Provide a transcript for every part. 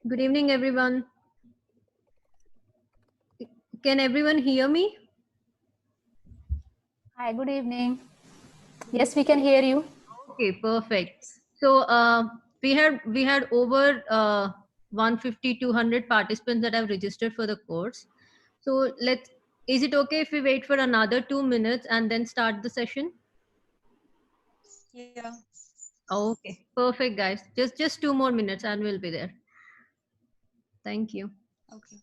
Good evening, everyone. Can everyone hear me? Hi, good evening. Yes, we can hear you. Okay, perfect. So we had over 150 200 participants that have registered for the course. So let's. Is it okay if we wait for another 2 minutes and then start the session? Yeah. Okay, perfect, guys. Just 2 more minutes and we'll be there. Thank you. Okay.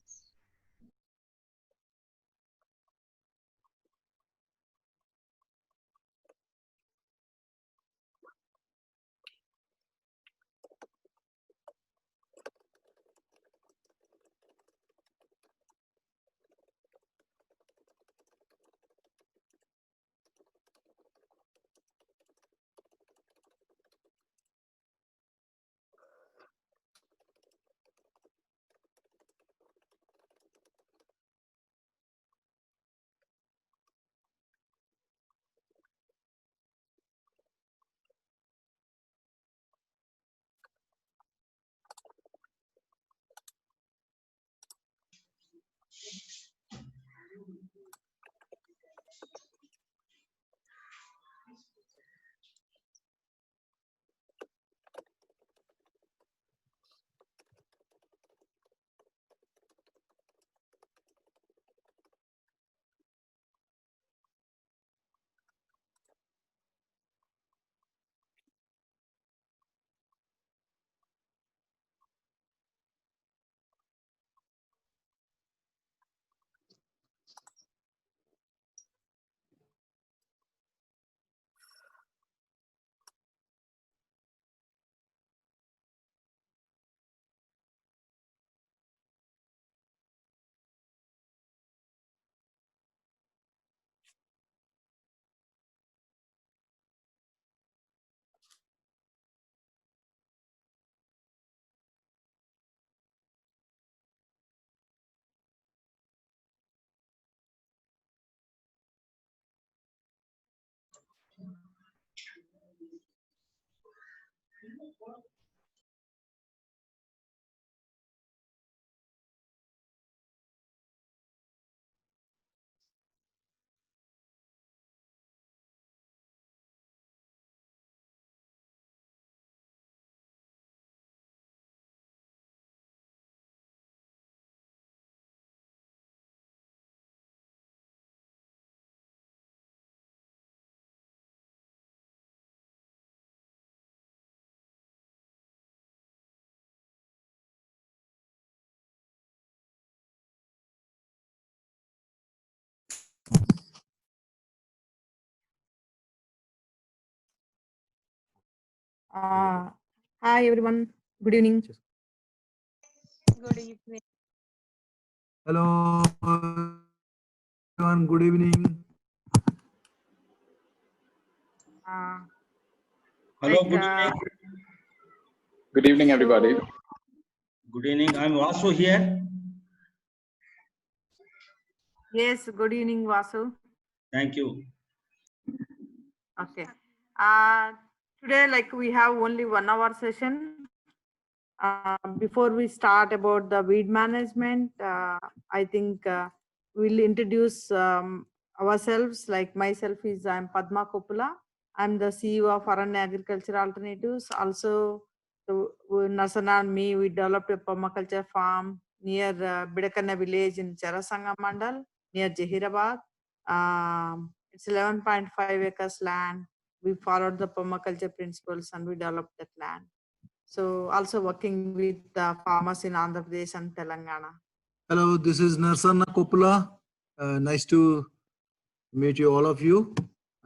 Hi everyone. Good evening. Good evening. Hello, everyone. Good evening. Hello, Like, good evening. Good evening, everybody. so- Good evening. I'm Vasu here. yes, good evening, Vasu. Thank you. Okay. Today, like we have only 1 hour session. Before we start about the weed management, I think we'll introduce ourselves. Like myself is I'm Padma Kopula. I'm the CEO of Aranya Agriculture Alternatives. Also, Nasana and me, we developed a permaculture farm near Bidakana village in Charasanga Mandal, near Jahirabad. It's 11.5 acres land. We followed the permaculture principles and we developed that land. So also working with the farmers in Andhra Pradesh and Telangana. Hello, this is Narsanna Kopula. Nice to meet you, all of you.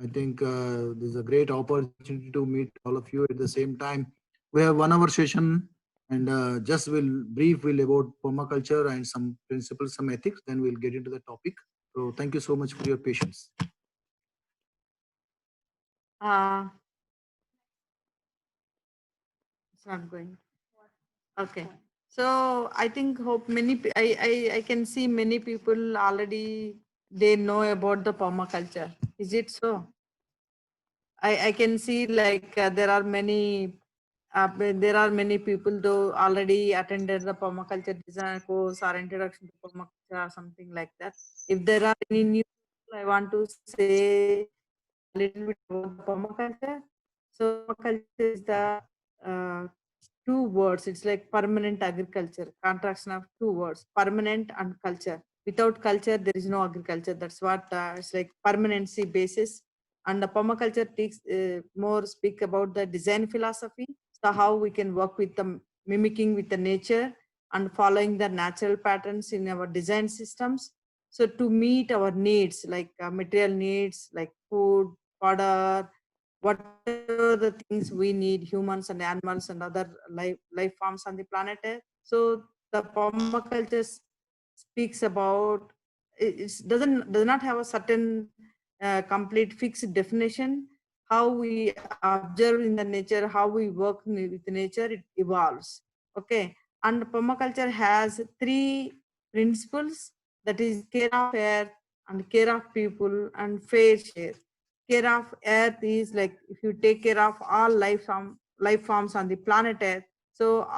I think this is a great opportunity to meet all of you at the same time. We have 1 hour session and just we'll brief will about permaculture and some principles, some ethics, then we'll get into the topic. So thank you so much for your patience. It's not going. Okay. So I think hope I can see many people already they know about the permaculture. Is it so? I can see like there are many but there are many people though already attended the permaculture design course or introduction to permaculture or something like that. If there are any new people, I want to say a little bit about the permaculture. So permaculture is the uh, two words. It's like permanent agriculture, contraction of two words, permanent and culture. Without culture, there is no agriculture. That's what it's like permanency basis. And the permaculture takes more speak about the design philosophy. So how we can work with the mimicking with the nature and following the natural patterns in our design systems. So to meet our needs, like material needs, like food, fodder, whatever the things we need, humans and animals and other life forms on the planet Earth. So the permaculture speaks about it does not have a certain complete fixed definition. How we observe in the nature, how we work with nature, it evolves. Okay, and permaculture has three principles, that is care of earth and care of people and fair share. Care of earth is like if you take care of all life forms on the planet Earth, so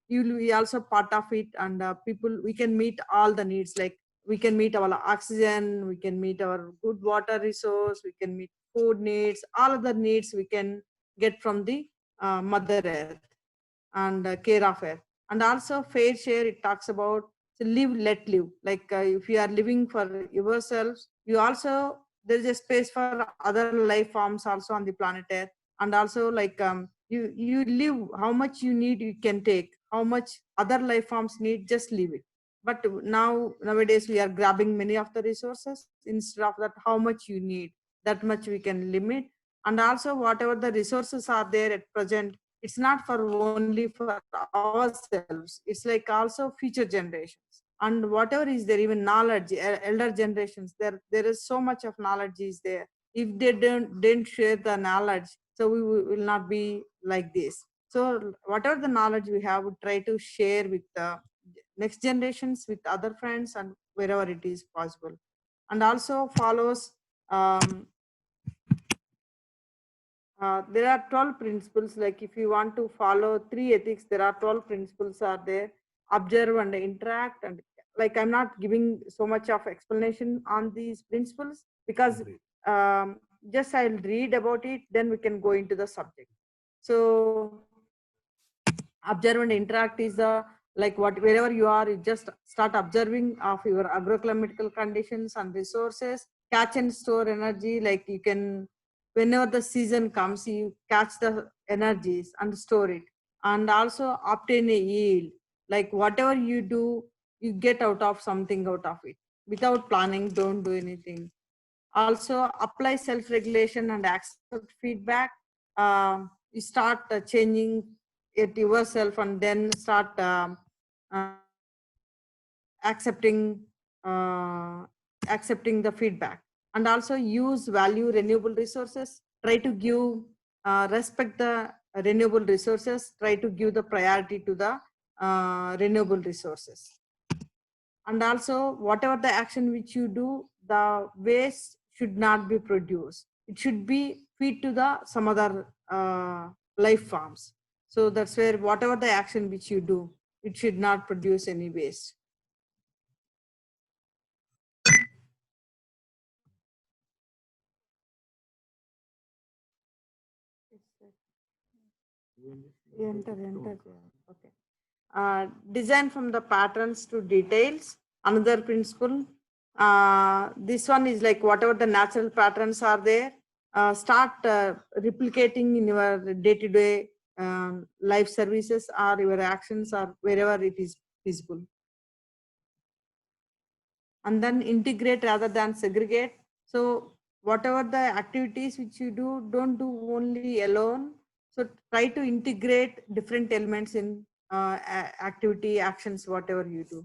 you will be also part of it, and people, we can meet all the needs, like we can meet our oxygen, we can meet our good water resource, we can meet food needs, all other needs we can get from the mother earth and care of earth. And also fair share, it talks about so live let live, like if you are living for yourselves, you also, there is a space for other life forms also on the planet earth. And also like you live how much you need, you can take how much other life forms need, just leave it. But nowadays we are grabbing many of the resources, instead of that how much you need, that much we can limit. And also whatever the resources are there at present, it's not for only for ourselves, it's like also future generations. And whatever is there, even knowledge, elder generations, there is so much of knowledge is there. If they didn't share the knowledge, so we will not be like this. So whatever the knowledge we have, we try to share with the next generations, with other friends, and wherever it is possible. And also follows there are 12 principles. Like if you want to follow 3 ethics, there are 12 principles are there: observe and interact. And like I'm not giving so much of explanation on these principles, because just I'll read about it, then we can go into the subject. So observe and interact is like wherever you are, you just start observing of your agroclimatical conditions and resources, catch and store energy. Like you can, whenever the season comes, you catch the energies and store it. And also obtain a yield, like whatever you do, you get out of something out of it. Without planning, don't do anything. Also apply self-regulation and accept feedback. You start changing it yourself, and then start uh, accepting accepting the feedback. And also use value renewable resources, try to give respect the renewable resources, try to give the priority to the renewable resources. And also whatever the action which you do, the waste should not be produced, it should be feed to the some other life forms. So that's where whatever the action which you do, it should not produce any waste. Enter. Okay. Design from the patterns to details. Another principle. This one is like whatever the natural patterns are there, start replicating in your day-to-day life services or your actions or wherever it is feasible. And then integrate rather than segregate. So whatever the activities which you do, don't do only alone. So try to integrate different elements in activity, actions, whatever you do.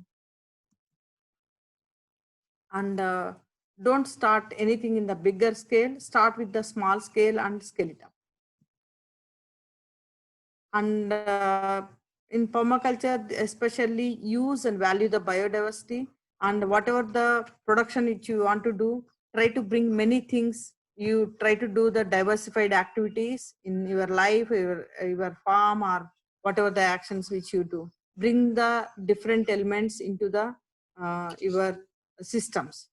And don't start anything in the bigger scale, start with the small scale and scale it up. And in permaculture, especially use and value the biodiversity, and whatever the production which you want to do, try to bring many things you try to do the diversified activities in your life, your farm, or whatever the actions which you do. Bring the different elements into the your systems.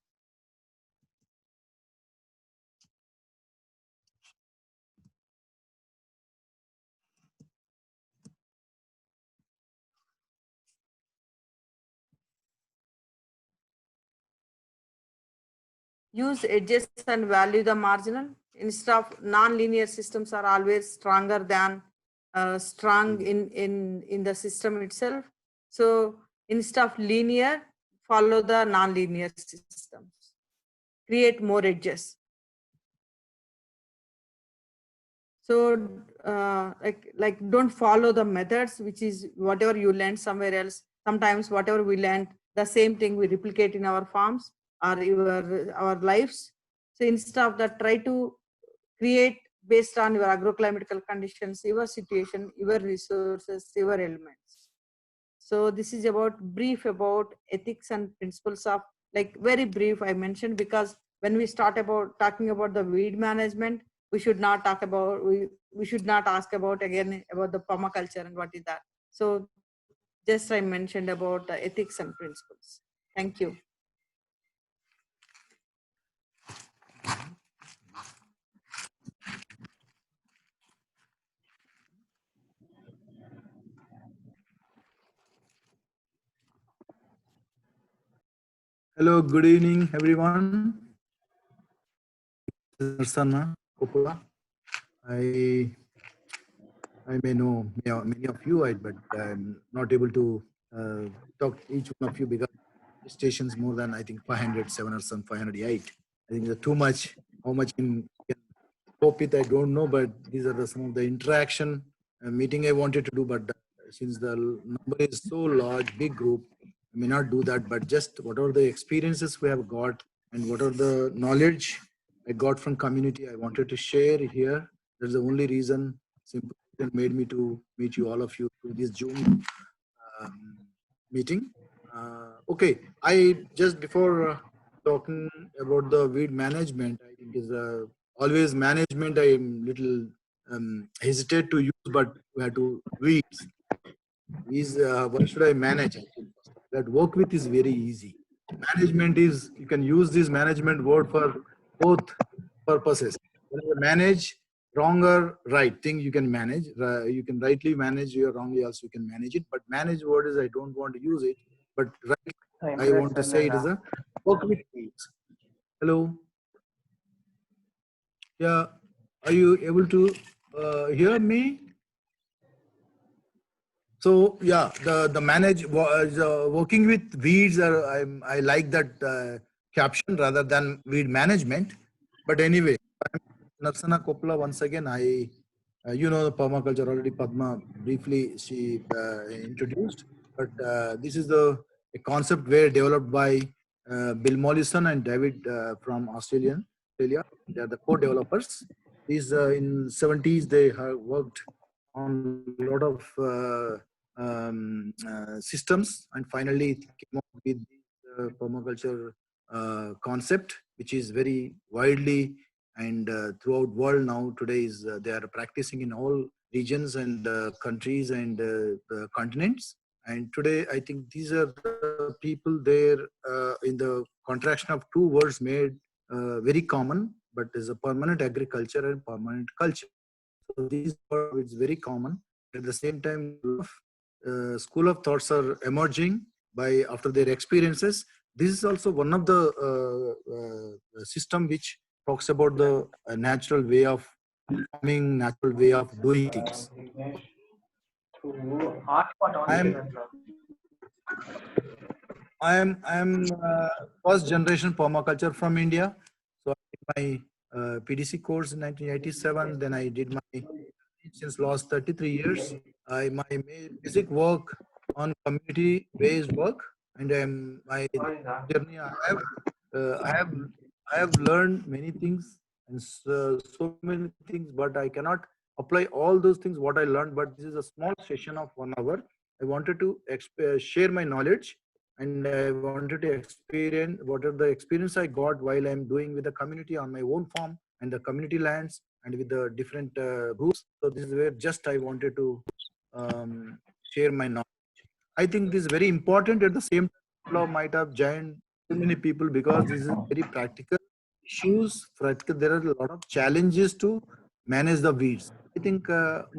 Use edges and value the marginal. Instead of non-linear systems are always stronger than strong in the system itself. So instead of linear, follow the non-linear systems. Create more edges. So like don't follow the methods, which is whatever you learned somewhere else. Sometimes whatever we learned, the same thing we replicate in our farms or our lives. So instead of that, try to create based on your agroclimatical conditions, your situation, your resources, your elements. So this is about brief about ethics and principles of, like very brief I mentioned, because when we start about talking about the weed management, we should not talk about, we should not ask about again about the permaculture and what is that. So just I mentioned about the ethics and principles. Thank you. Hello, good evening, everyone. Narsana Koppula. I may know many of you, but I'm not able to talk to each one of you because stations more than I think 507 or some 508. I think it's too much. How much can cope with, I don't know, but these are some of the interaction meeting I wanted to do, but since the number is so large, big group, I may not do that, but just whatever the experiences we have got and whatever the knowledge I got from community, I wanted to share here. That's the only reason, simple reason made me to meet you, all of you, through this Zoom meeting. Okay, I just before talking about the weed management, I think is always management. I am little hesitate to use, but we have to weeds. Is what should I manage? That work with is very easy. Management is, you can use this management word for both purposes. When you manage wrong or right thing, you can manage. You can rightly manage, or wrongly also you can manage it. But manage word is I don't want to use it. But right, I want to say it is a work with weeds. Hello. Yeah, are you able to hear me? So yeah, the manage working with weeds. I like that caption rather than weed management. But anyway, Narsana Koppula, once again, you know the permaculture already. Padma briefly she introduced, but this is a concept where developed by Bill Mollison and David from Australia. They are the co-developers. These in 70s they have worked on a lot of systems, and finally it came up with the permaculture concept, which is very widely and throughout world now today is they are practicing in all regions and countries and the continents. And today I think these are the people there in the contraction of two words made very common, but is a permanent agriculture and permanent culture. So these words very common. At the same time, school of thoughts are emerging by after their experiences. This is also one of the system which talks about the natural way of farming, natural way of doing things. I am first generation permaculture from India. So I did my PDC course in 1987. Then I did my since last 33 years. My basic work on community-based work, and my journey. I have learned many things and so many things, but I cannot apply all those things what I learned. But this is a small session of 1 hour. I wanted to share my knowledge, and I wanted to experience what are the experience I got while I'm doing with the community on my own farm and the community lands and with the different groups. So this is where just I wanted to share my knowledge. I think this is very important. At the same time, might have joined too many people because this is very practical issues. There are a lot of challenges to manage the weeds. I think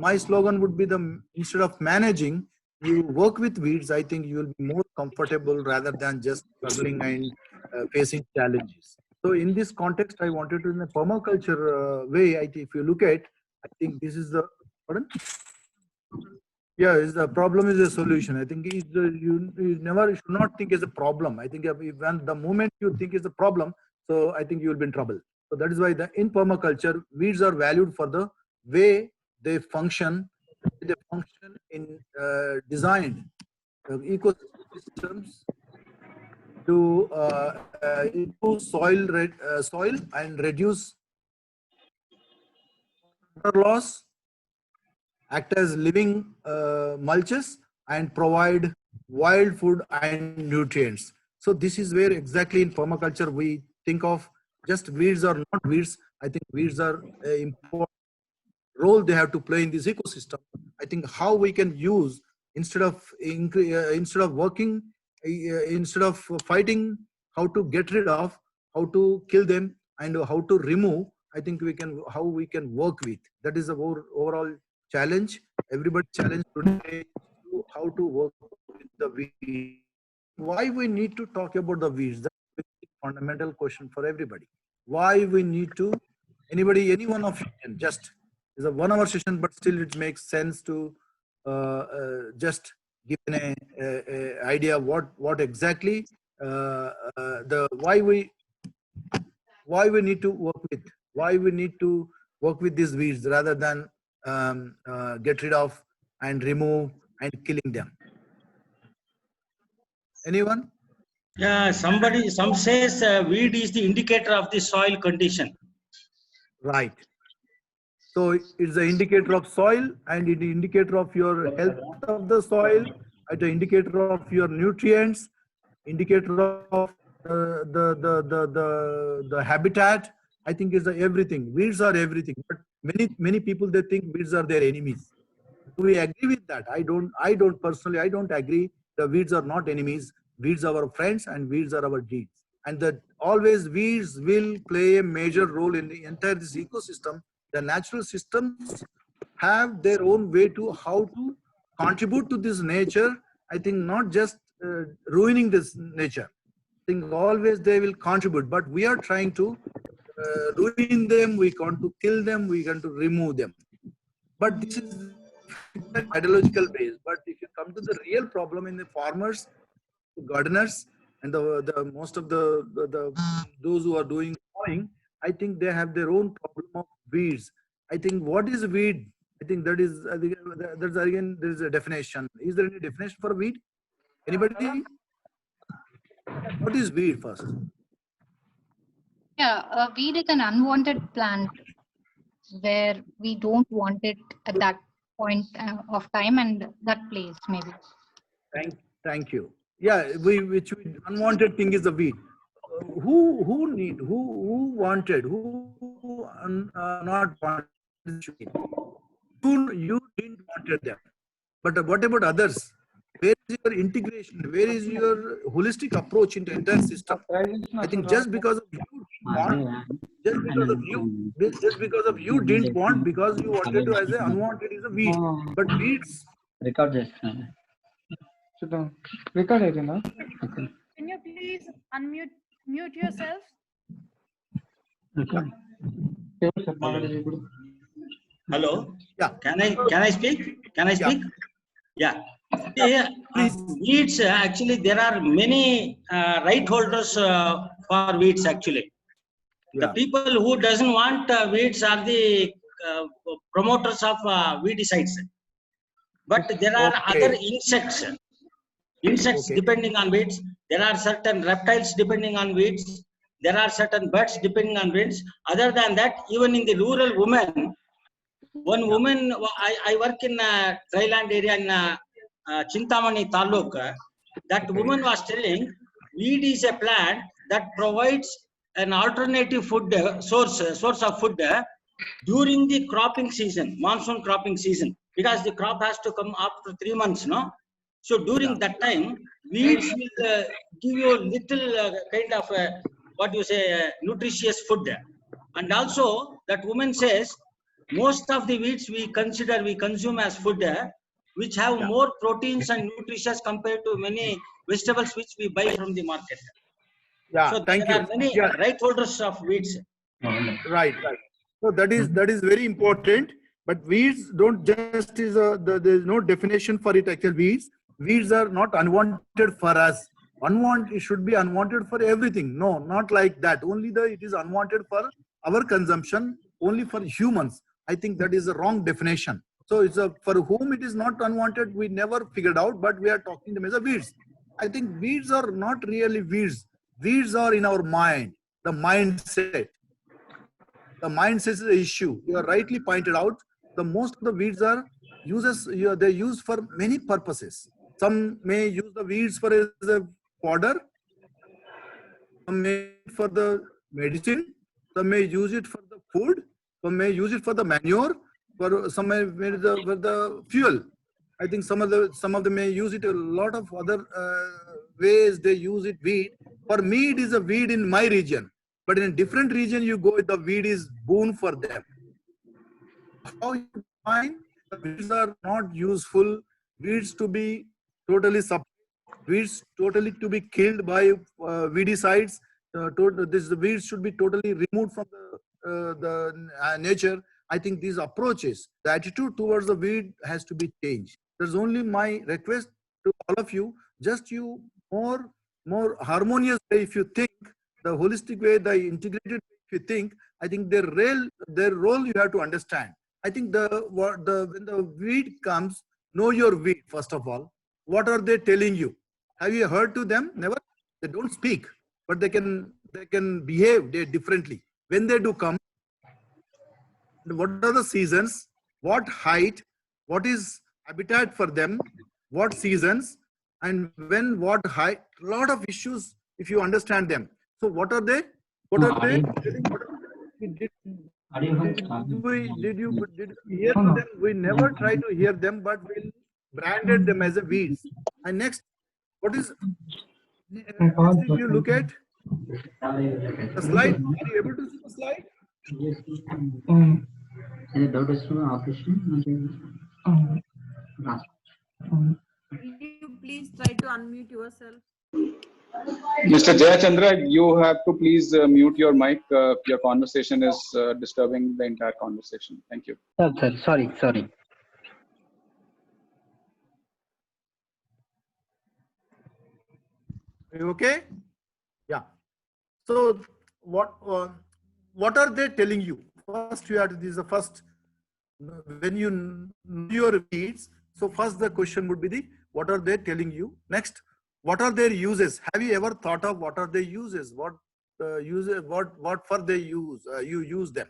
my slogan would be instead of managing, you work with weeds. I think you will be more comfortable rather than just struggling and facing challenges. So in this context, I wanted to, in a permaculture way, I think if you look at, I think this is the, pardon? Yeah, is the problem is a solution. I think you never should not think as a problem. I think when the moment you think is a problem, so I think you will be in trouble. So that is why in permaculture, weeds are valued for the way they function. They function in designed ecosystems to improve soil and reduce water loss, act as living mulches, and provide wild food and nutrients. So this is where exactly in permaculture we think of just weeds or not weeds. I think weeds are an important role they have to play in this ecosystem. I think how we can use instead of working, instead of fighting, how to get rid of, how to kill them, and how to remove. I think how we can work with. That is the overall challenge. Everybody challenge today how to work with the weeds. Why we need to talk about the weeds? That's a fundamental question for everybody. Why we need to? Any one of you can just. It's a 1 hour session, but still it makes sense to just give an idea what exactly why we need to work with these weeds rather than get rid of and remove and killing them. Anyone? Yeah, some says weed is the indicator of the soil condition. Right. So it's the indicator of soil and it's the indicator of your health of the soil, it's the indicator of your nutrients, indicator of the habitat. I think it's everything. Weeds are everything. But many people, they think weeds are their enemies. Do we agree with that? I don't personally, I don't agree. The weeds are not enemies. Weeds are our friends and weeds are our deeds. And that always weeds will play a major role in the entire this ecosystem. The natural systems have their own way to how to contribute to this nature. I think not just ruining this nature. I think always they will contribute, but we are trying to ruin them, we want to kill them, we want to remove them. But this is ideological base. But if you come to the real problem in the farmers, gardeners, and the most of those who are doing farming, I think they have their own problem of weeds. I think what is weed? I think that is there's again there is a definition. Is there any definition for weed? Anybody? What is weed first? Yeah, a weed is an unwanted plant where we don't want it at that point of time and that place maybe. Thank you. Yeah, which unwanted thing is the weed. Who wanted, not wanted. You didn't wanted them. But what about others? Where is your integration? Where is your holistic approach into the entire system? I think just because of you didn't want, just because of you didn't want, because you wanted to as a unwanted is a weed. But weeds. Record this. Record it, Can you please mute yourself? Hello. Yeah. Can I speak? Can I speak? Yeah. Weeds, actually, there are many right holders for weeds, actually. Yeah. The people who doesn't want weeds are the promoters of weedicides. But there are other insects. Depending on weeds. There are certain reptiles depending on weeds. There are certain birds depending on weeds. Other than that, even in the rural women, one woman, I work in a dryland area in Chintamani Taluk. That woman was telling, weed is a plant that provides an alternative food source of food during the cropping season, monsoon cropping season, because the crop has to come after 3 months, no? So during that time, weeds will give you a little kind of what you say nutritious food, and also that woman says most of the weeds we consume as food, which have more proteins and nutritious compared to many vegetables which we buy from the market. Yeah, So thank there you. are many right holders of weeds. Right. So that is very important. But weeds don't just there is no definition for it. Actual weeds are not unwanted for us. It should be unwanted for everything. No, not like that. Only it is unwanted for our consumption, only for humans. I think that is a wrong definition. So it's for whom it is not unwanted, we never figured out, but we are talking them as a weeds. I think weeds are not really weeds. Weeds are in our mind, the mindset. The mindset is the issue. You are rightly pointed out. The most of the weeds are they're used for many purposes. Some may use the weeds for as a fodder. Some may for the medicine. Some may use it for the food. Some may use it for the manure. Some may for the fuel. I think some of them may use it a lot of other ways. They use it weed. For me, it is a weed in my region. But in a different region, you go, the weed is boon for them. How you find the weeds are not useful, weeds to be totally weeds totally to be killed by weedicides. The weeds should be totally removed from the nature. I think these approaches, the attitude towards the weed has to be changed. There's only my request to all of you, just you more harmonious way if you think, the holistic way, the integrated way if you think, I think their role you have to understand. I think when the weed comes, know your weed first of all. What are they telling you? Have you heard to them? Never. They don't speak, but they can behave differently. When they do come, what are the seasons? What height? What is habitat for them? What seasons? And when what height? A lot of issues if you understand them. So what are they? What are they? Did you hear them? We never try to hear them, but we branded them as a weeds. And next, what is? Next, if you look at the slide, are you able to see the slide? Will you please try to unmute yourself? Mr. Jayachandra, you have to please mute your mic. Your conversation is disturbing the entire conversation. Thank you. Sorry. Are you okay? Yeah. So what are they telling you? First, this is the first. When you know your needs, so first the question would be what are they telling you? Next, what are their uses? Have you ever thought of what are their uses? What for they use? You use them,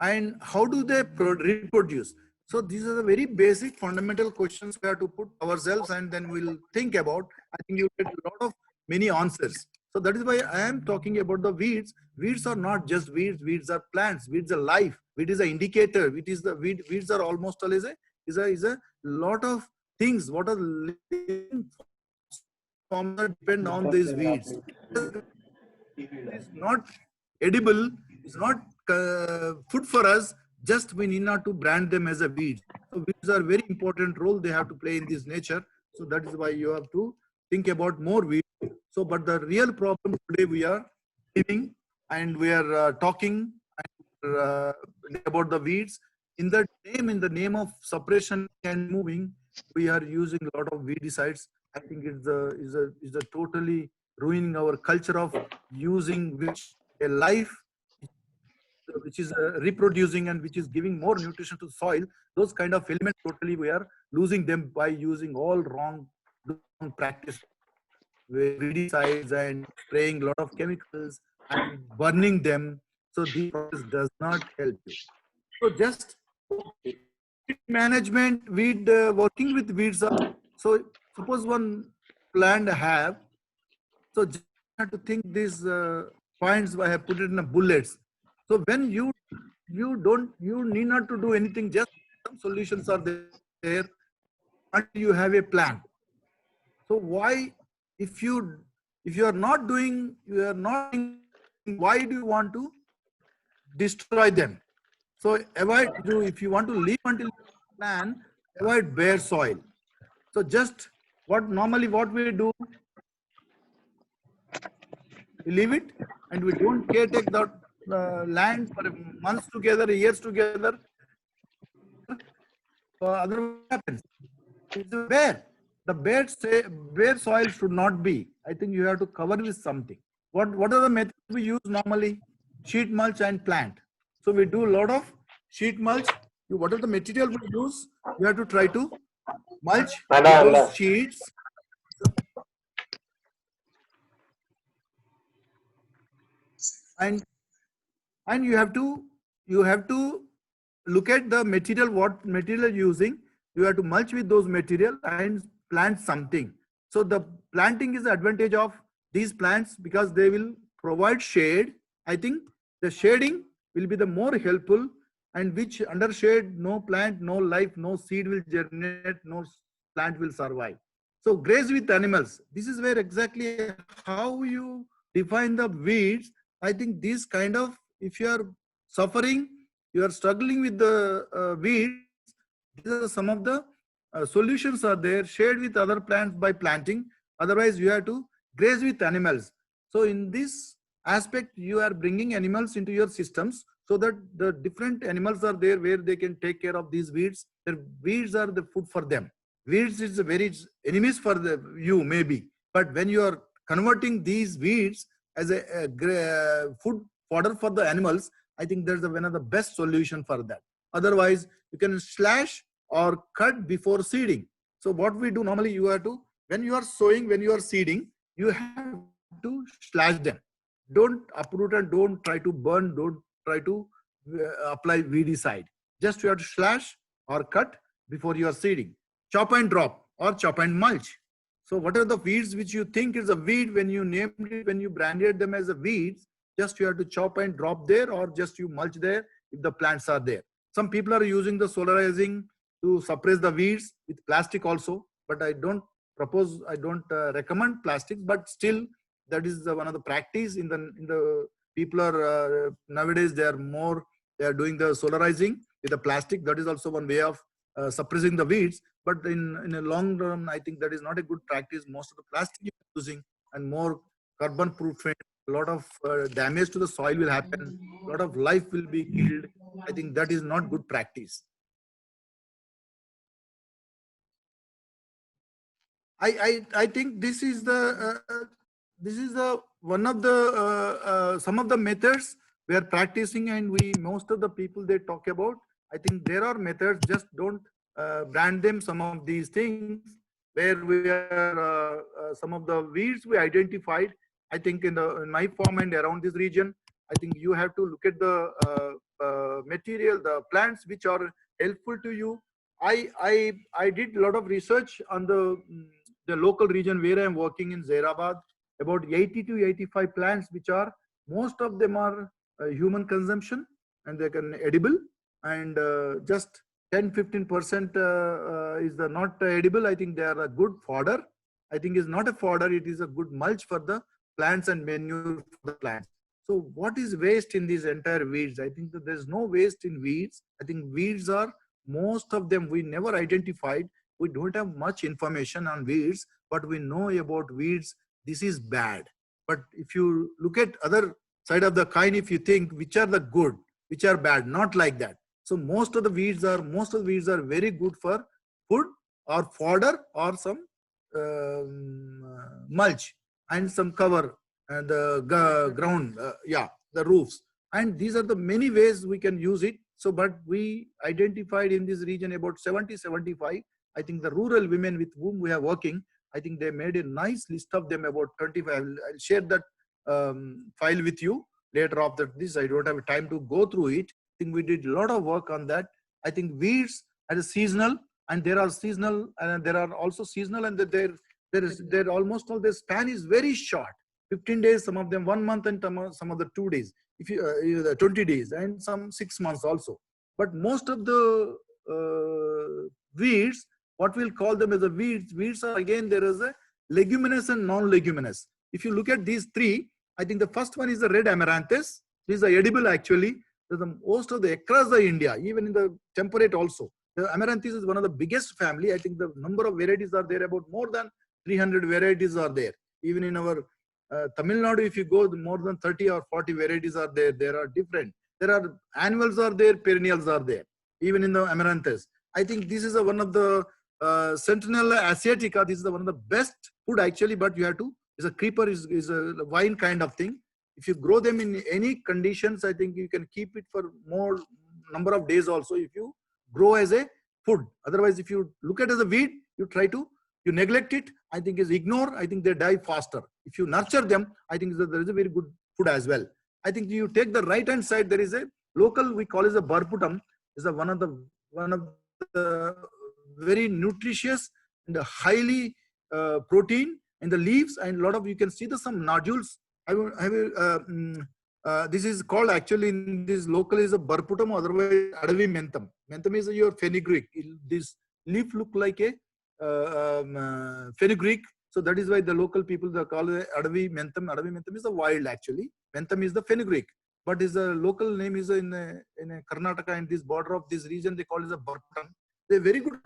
and how do they reproduce? So these are the very basic fundamental questions we have to put ourselves, and then we'll think about. I think you get a lot of many answers. So that is why I am talking about the weeds. Weeds are not just weeds. Weeds are plants. Weeds are life. Weed is an indicator. Weeds are almost always is a lot of things. What are living forms that depend on these weeds. It's not edible. It's not food for us. Just we need not to brand them as a weed. So weeds are very important role they have to play in this nature. So that is why you have to think about more weeds. So, but the real problem today we are living and we are talking about the weeds. In the name of suppression and moving, we are using a lot of weedicides. I think it's a totally ruining our culture of using a life which is reproducing and which is giving more nutrition to soil. Those kind of elements totally we are losing them by using all wrong practice, weedicides and spraying a lot of chemicals and burning them. So this process does not help you. So just management, working with weeds. So suppose one plant have, so just have to think this points. I have put it in the bullets. So when you need not to do anything. Just some solutions are there until you have a plan. So why, if you are not doing, why do you want to destroy them? So avoid, if you want to leave until you plan, avoid bare soil. So just what we do, we leave it and we don't caretake the land for months together, years together. Otherwise what happens? It's bare. The bare soil should not be. I think you have to cover with something. What are the methods we use normally? Sheet mulch and plant. So we do a lot of sheet mulch. What are the material we use? You have to try to mulch those sheets. And you have to look at the material, what material you're using. You have to mulch with those material and plant something. So the planting is the advantage of these plants because they will provide shade. I think the shading will be the more helpful, and which under shade, no plant, no life, no seed will germinate, no plant will survive. So graze with animals. This is where exactly how you define the weeds. I think this kind of, if you are suffering, you are struggling with the weeds, these are some of the solutions are there. Shade with other plants by planting. Otherwise, you have to graze with animals. So in this aspect, you are bringing animals into your systems so that the different animals are there where they can take care of these weeds. The weeds are the food for them. Weeds is a very enemies for you maybe, but when you are converting these weeds as a food fodder for the animals, I think there's one of the best solution for that. Otherwise, you can slash or cut before seeding. So what we do normally, you have to, when you are sowing, when you are seeding, you have to slash them. Don't uproot and don't try to burn, don't try to apply weedicide. Just you have to slash or cut before you are seeding. Chop and drop or chop and mulch. So what are the weeds which you think is a weed, when you named it, when you branded them as a weeds, just you have to chop and drop there, or just you mulch there if the plants are there. Some people are using the solarizing to suppress the weeds with plastic also, but I don't recommend plastic, but still that is one of the practice in the people are nowadays they are doing the solarizing with the plastic. That is also one way of suppressing the weeds, but in a long run, I think that is not a good practice. Most of the plastic you are using and more carbon footprint, a lot of damage to the soil will happen, a lot of life will be killed. I think that is not good practice. I think this is the one of the some of the methods we are practicing, and most of the people they talk about. I think there are methods, just don't brand them. Some of these things where we are some of the weeds we identified. I think in my farm and around this region, I think you have to look at the material, the plants which are helpful to you. I did a lot of research on the local region where I am working in Zairabad. About 80 to 85 plants, which are, most of them are human consumption and they can edible, and just 10-15% is the not edible. I think they are a good fodder. I think it's not a fodder, it is a good mulch for the plants and manure for the plants. So what is waste in these entire weeds? I think that there's no waste in weeds. I think weeds are, most of them we never identified. We don't have much information on weeds, but we know about weeds. This is bad. But if you look at other side of the coin, if you think which are the good, which are bad, not like that. So most of the weeds are very good for food or fodder or some mulch and some cover and the ground, the roofs. And these are the many ways we can use it. So, but we identified in this region about 70-75. I think the rural women with whom we are working, I think they made a nice list of them, about 25. I'll share that file with you later after this. I don't have time to go through it. I think we did a lot of work on that. I think weeds are seasonal, and there are seasonal, and there are also seasonal, and there almost all the span is very short. 15 days, some of them 1 month, and some of the 2 days. If you 20 days, and some 6 months also. But most of the weeds, what we'll call them as the weeds are, again, there is a leguminous and non-leguminous. If you look at these three, I think the first one is the red amaranthus. These are edible actually. Most of the across the India, even in the temperate also. The amaranthus is one of the biggest family. I think the number of varieties are there, about more than 300 varieties are there. Even in our Tamil Nadu, if you go, more than 30 or 40 varieties are there. There are different. There are annuals are there, perennials are there. Even in the amaranthus, I think this is one of the Centinella asiatica. This is one of the best food actually, but you have to. Is a creeper, is a vine kind of thing. If you grow them in any conditions, I think you can keep it for more number of days also. If you grow as a food, otherwise, if you look at it as a weed, you neglect it. I think is ignore. I think they die faster. If you nurture them, I think there is a very good food as well. I think you take the right hand side. There is a local, we call it a barputum. Is one of the very nutritious and highly protein in the leaves, and a lot of, you can see some nodules. This is called actually in this local is a barputum, otherwise adavi mentham. Mentham is your fenugreek. This leaf look like a fenugreek, so that is why the local people they call it adavi mentham. Adavi mentham is a wild actually. Mentham is the fenugreek, but is a local name is in Karnataka, in this border of this region they call it a barputum. They're very good.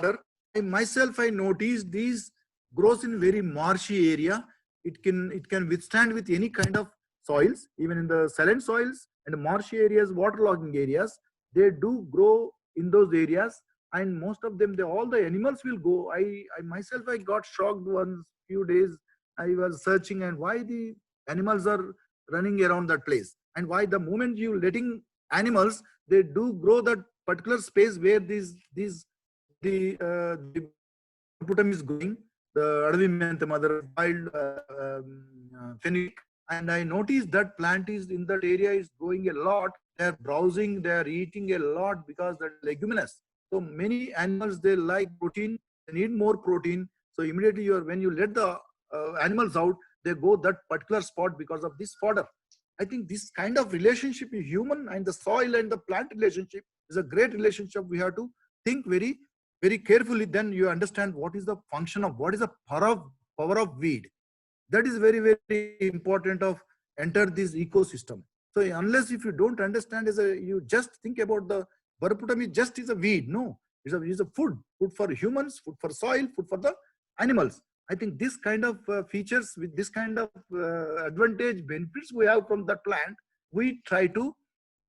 I noticed these grows in very marshy area. It can withstand with any kind of soils, even in the saline soils and marshy areas, waterlogging areas. They do grow in those areas, and most of them, all the animals will go. I myself got shocked one few days. I was searching and why the animals are running around that place, and why the moment you letting animals, they do grow that particular space where the barputum is growing. The adavi mentham, other wild fenugreek, and I noticed that plant is in that area is growing a lot. They are browsing, they are eating a lot because that leguminous. So many animals, they like protein, they need more protein. So immediately when you let the animals out, they go that particular spot because of this fodder. I think this kind of relationship is human and the soil and the plant relationship is a great relationship. We have to think very, very carefully. Then you understand what is the function of, what is the power of weed. That is very, very important of enter this ecosystem. So unless if you don't understand, you just think about the barputum is a weed. No, it's a food for humans, food for soil, food for the animals. I think this kind of features with this kind of advantage benefits we have from that plant, we try to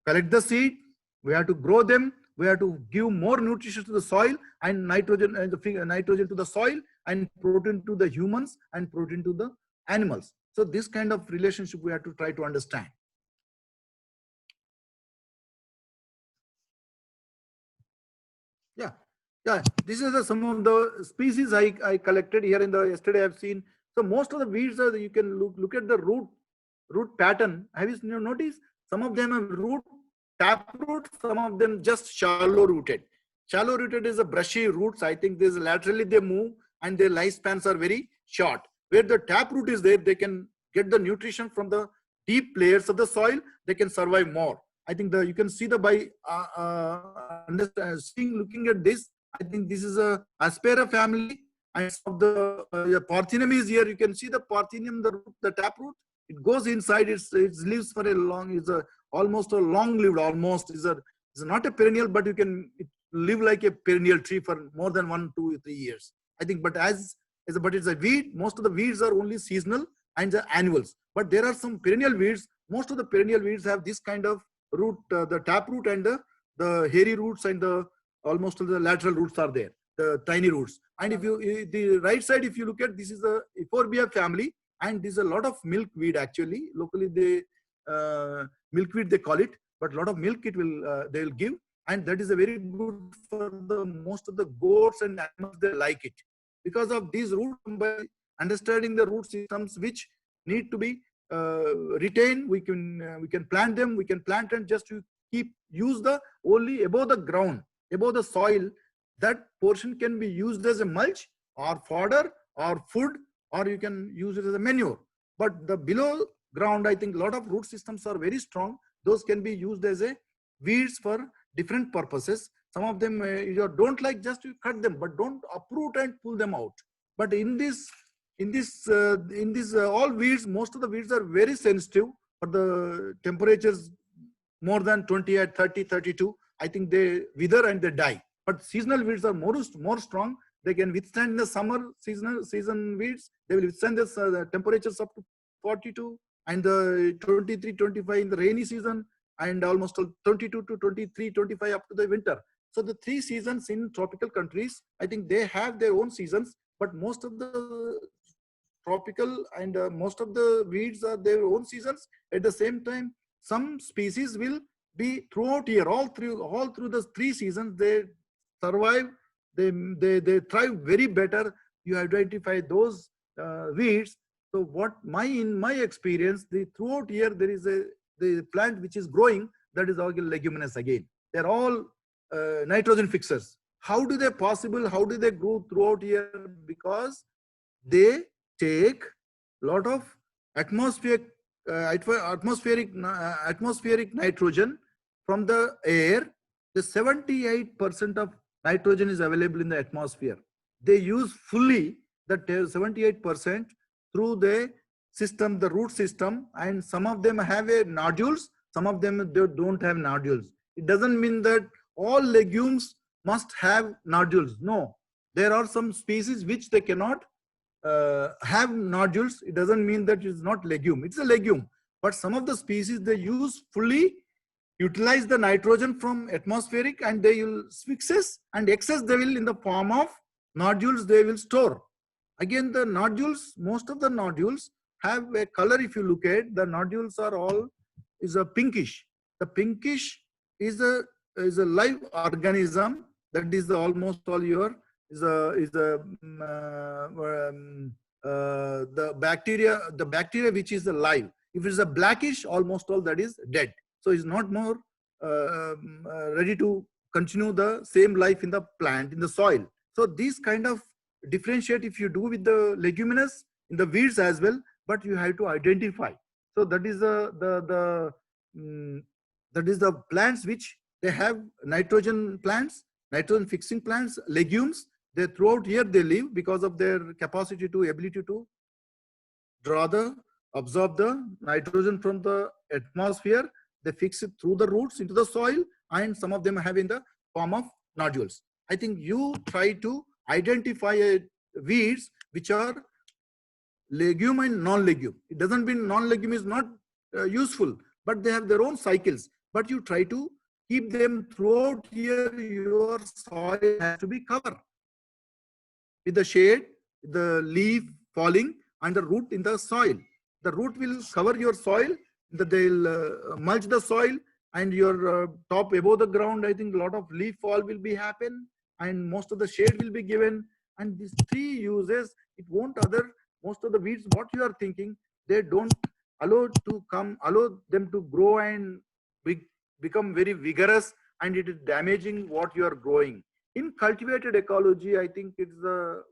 collect the seed, we have to grow them, we have to give more nutrition to the soil and nitrogen to the soil and protein to the humans and protein to the animals. So this kind of relationship we have to try to understand. Yeah. This is some of the species I collected here in the yesterday. I've seen. So most of the weeds are, you can look at the root pattern. Have you noticed? Some of them have tap root, some of them just shallow rooted. Shallow rooted is a brushy roots. I think there's laterally they move and their lifespans are very short. Where the tap root is there, they can get the nutrition from the deep layers of the soil. They can survive more. I think you can see by looking at this. I think this is a Aspera family, and of the Parthenium is here. You can see the Parthenium, the tap root. It goes inside. It lives for a long. It's almost a long-lived. Almost is not a perennial, but it live like a perennial tree for more than 1, 2, 3 years. I think, but but it's a weed. Most of the weeds are only seasonal and the annuals. But there are some perennial weeds. Most of the perennial weeds have this kind of root, the tap root and the hairy roots and almost the lateral roots are there, the tiny roots. And if the right side, if you look at, this is the Euphorbia family, and there's a lot of milkweed actually. Locally, milkweed they call it, but a lot of milk they will give, and that is a very good for the most of the goats and animals. They like it because of these roots. By understanding the root systems which need to be retained, we can plant them. We can plant and just to use the only above the ground, above the soil. That portion can be used as a mulch or fodder or food, or you can use it as a manure. But the below ground, I think a lot of root systems are very strong. Those can be used as a weeds for different purposes. Some of them you don't like, just you cut them, but don't uproot and pull them out. But in this all weeds, most of the weeds are very sensitive for the temperatures more than 28, 30, 32. I think they wither and they die. But seasonal weeds are more strong. They can withstand the summer season weeds. They will withstand the temperatures up to 42 and the 23, 25 in the rainy season, and almost 22 to 23, 25 up to the winter. So the 3 seasons in tropical countries, I think they have their own seasons, but most of the tropical and most of the weeds are their own seasons. At the same time, some species will be throughout year, all through the 3 seasons, they survive, they thrive very better. You identify those weeds. So in my experience, throughout year there is the plant which is growing, that is all leguminous again. They're all nitrogen fixers. How do they possible? How do they grow throughout year? Because they take a lot of atmospheric nitrogen from the air. The 78% of nitrogen is available in the atmosphere. They use fully that 78% through the system, the root system, and some of them have nodules, some of them they don't have nodules. It doesn't mean that all legumes must have nodules. No, there are some species which they cannot have nodules. It doesn't mean that it's not legume. It's a legume. But some of the species, they use fully utilize the nitrogen from atmospheric, and they will fixes, and excess they will in the form of nodules they will store. Again, the nodules, most of the nodules have a color. If you look at the nodules are all is a pinkish. The pinkish is a live organism. That is almost all your the bacteria which is alive. If it's a blackish, almost all that is dead. So it's not more ready to continue the same life in the plant, in the soil. So these kind of differentiate if you do with the leguminous in the weeds as well, but you have to identify. So that is the plants which they have nitrogen plants, nitrogen fixing plants, legumes. They throughout year they live because of their capacity to ability to absorb the nitrogen from the atmosphere. They fix it through the roots into the soil, and some of them have in the form of nodules. I think you try to identify weeds which are legume and non-legume. It doesn't mean non-legume is not useful, but they have their own cycles. But you try to keep them throughout year. Your soil has to be covered with the shade, the leaf falling, and the root in the soil. The root will cover your soil. They'll mulch the soil, and your top above the ground, I think a lot of leaf fall will be happen, and most of the shade will be given. And these 3 uses, it won't most of the weeds what you are thinking, they don't allow them to grow and become very vigorous, and it is damaging what you are growing. In cultivated ecology, I think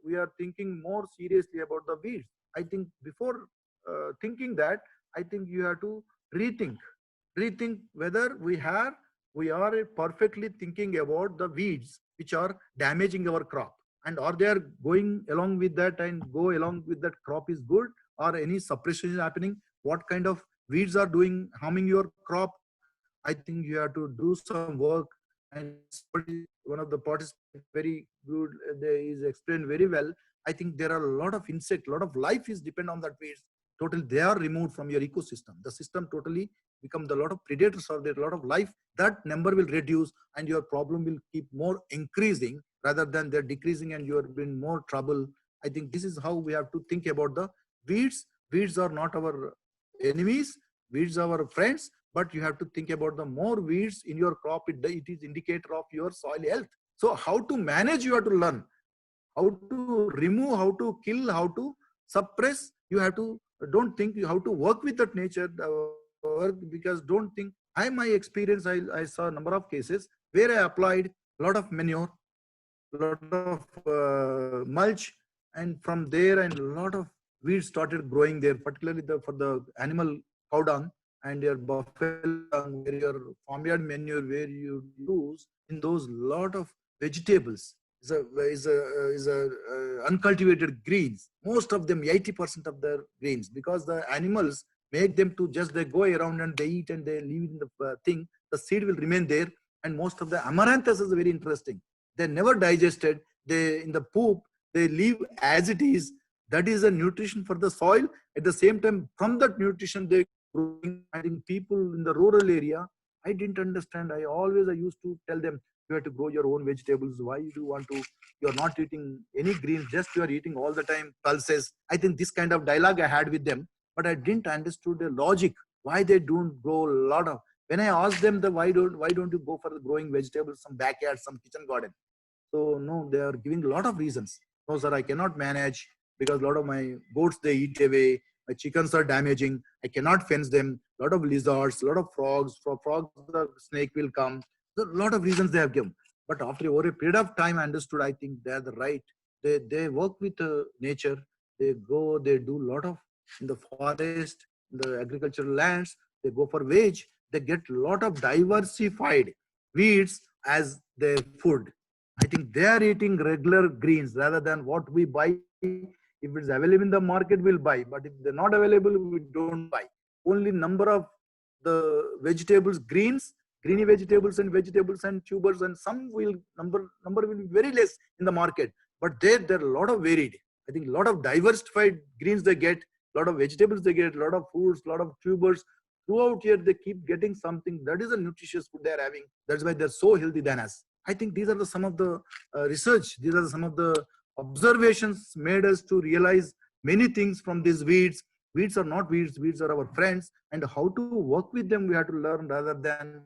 we are thinking more seriously about the weeds. I think before thinking that, I think you have to rethink whether we are perfectly thinking about the weeds which are damaging our crop, and are they going along with that, and go along with that crop is good, or any suppression is happening, what kind of weeds are harming your crop. I think you have to do some work. And one of the participants, very good, is explained very well. I think there are a lot of insects, a lot of life is depend on that weeds. Totally, they are removed from your ecosystem. The system totally becomes a lot of predators are there, a lot of life. That number will reduce, and your problem will keep more increasing rather than they're decreasing, and you are in more trouble. I think this is how we have to think about the weeds. Weeds are not our enemies. Weeds are our friends. But you have to think about the more weeds in your crop, it is indicator of your soil health. So how to manage, you have to learn. How to remove, how to kill, how to suppress. You have to, don't think how to work with that nature, because don't think, my experience, I saw a number of cases where I applied a lot of manure, a lot of mulch, and from there, and a lot of weeds started growing there, particularly for the animal cow dung and your buffalo dung, where your farmyard manure, where you use in those lot of vegetables is uncultivated greens. Most of them, 80% of the greens, because the animals make them to just they go around and they eat and they leave in the thing. The seed will remain there, and most of the amaranthus is very interesting. They never digested. They in the poop they leave as it is. That is a nutrition for the soil. At the same time, from that nutrition they growing. I think people in the rural area, I didn't understand. I used to tell them, you have to grow your own vegetables. Why do you want to? You're not eating any greens, just you are eating all the time pulses. I think this kind of dialogue I had with them, but I didn't understood the logic why they don't grow a lot of. When I asked them why don't you go for the growing vegetables, some backyard, some kitchen garden? So no, they are giving a lot of reasons. No, sir, I cannot manage because a lot of my goats they eat away. My chickens are damaging. I cannot fence them. A lot of lizards, a lot of frogs. For frogs, the snake will come. So a lot of reasons they have given. But after over a period of time, I understood. I think they are the right. They work with nature. They go. They do a lot of in the forest, in the agricultural lands. They go for wage. They get a lot of diversified weeds as their food. I think they are eating regular greens rather than what we buy. If it's available in the market, we'll buy. But if they're not available, we don't buy. Only number of the vegetables, greeny vegetables and tubers, and some will number will be very less in the market. But there are a lot of varied. I think a lot of diversified greens they get, a lot of vegetables they get, a lot of fruits, a lot of tubers. Throughout here, they keep getting something that is a nutritious food they are having. That's why they're so healthy than us. I think these are some of the research. These are some of the observations made us to realize many things from these weeds. Weeds are not weeds. Weeds are our friends, and how to work with them we have to learn rather than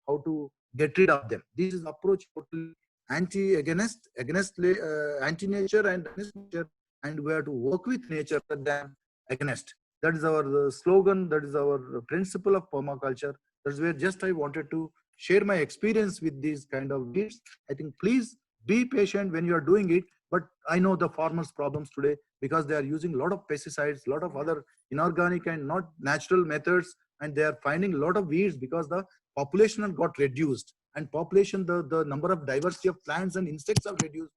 how to get rid of them. This is approach totally against anti-nature and against nature, and we have to work with nature rather than against. That is our slogan. That is our principle of permaculture. That's where just I wanted to share my experience with these kind of weeds. I think please be patient when you are doing it. But I know the farmers' problems today because they are using a lot of pesticides, a lot of other inorganic and not natural methods, and they are finding a lot of weeds because the population got reduced. And population, the number of diversity of plants and insects are reduced.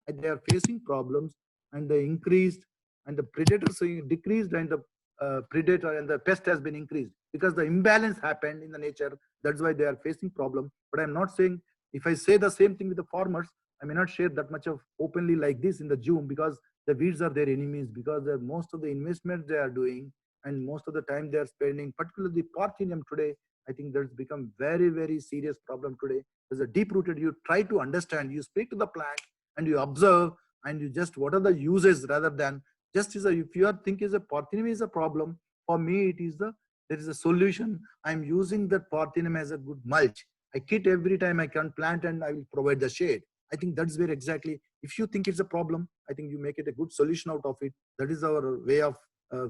And they are facing problems, and they increased, and the predators decreased, and the predator and the pest has been increased because the imbalance happened in the nature. That's why they are facing problem. But I'm not saying, if I say the same thing with the farmers, I may not share that much of openly like this in the Zoom, because the weeds are their enemies, because most of the investment they are doing and most of the time they are spending, particularly Parthenium today. I think that's become very, very serious problem today. There's a deep rooted, you try to understand, you speak to the plant and you observe and you just, what are the uses rather than just if you are thinking is a Parthenium is a problem, for me it is there is a solution. I'm using that Parthenium as a good mulch. I kit every time I can plant and I will provide the shade. I think that's where exactly, if you think it's a problem, I think you make it a good solution out of it. That is our way of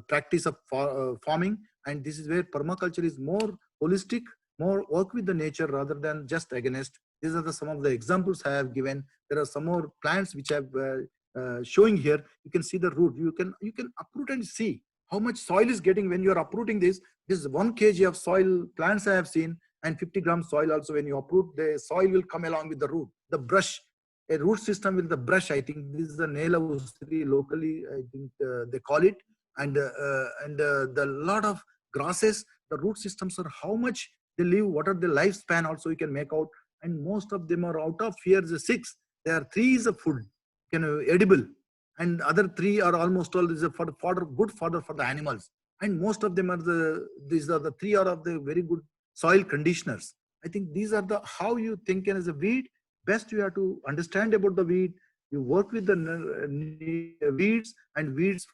practice of farming. And this is where permaculture is more holistic, more work with the nature rather than just against. These are some of the examples I have given. There are some more plants which I have showing here. You can see the root. You can uproot and see how much soil is getting when you are uprooting this. This is 1 kg of soil plants I have seen, and 50 grams soil also. When you uproot, the soil will come along with the root. The brush, a root system with the brush. I think this is the Nela Usri locally. I think they call it, and the lot of grasses. The root systems are how much they live. What are the lifespan? Also you can make out. And most of them are out of here. The 6. There are 3 is a food, edible, and other 3 are almost all is a fodder, good fodder for the animals. And most of them are these are the 3 are of the very good soil conditioners. I think these are the how you think as a weed. Best you have to understand about the weed. You work with the weeds, and weeds,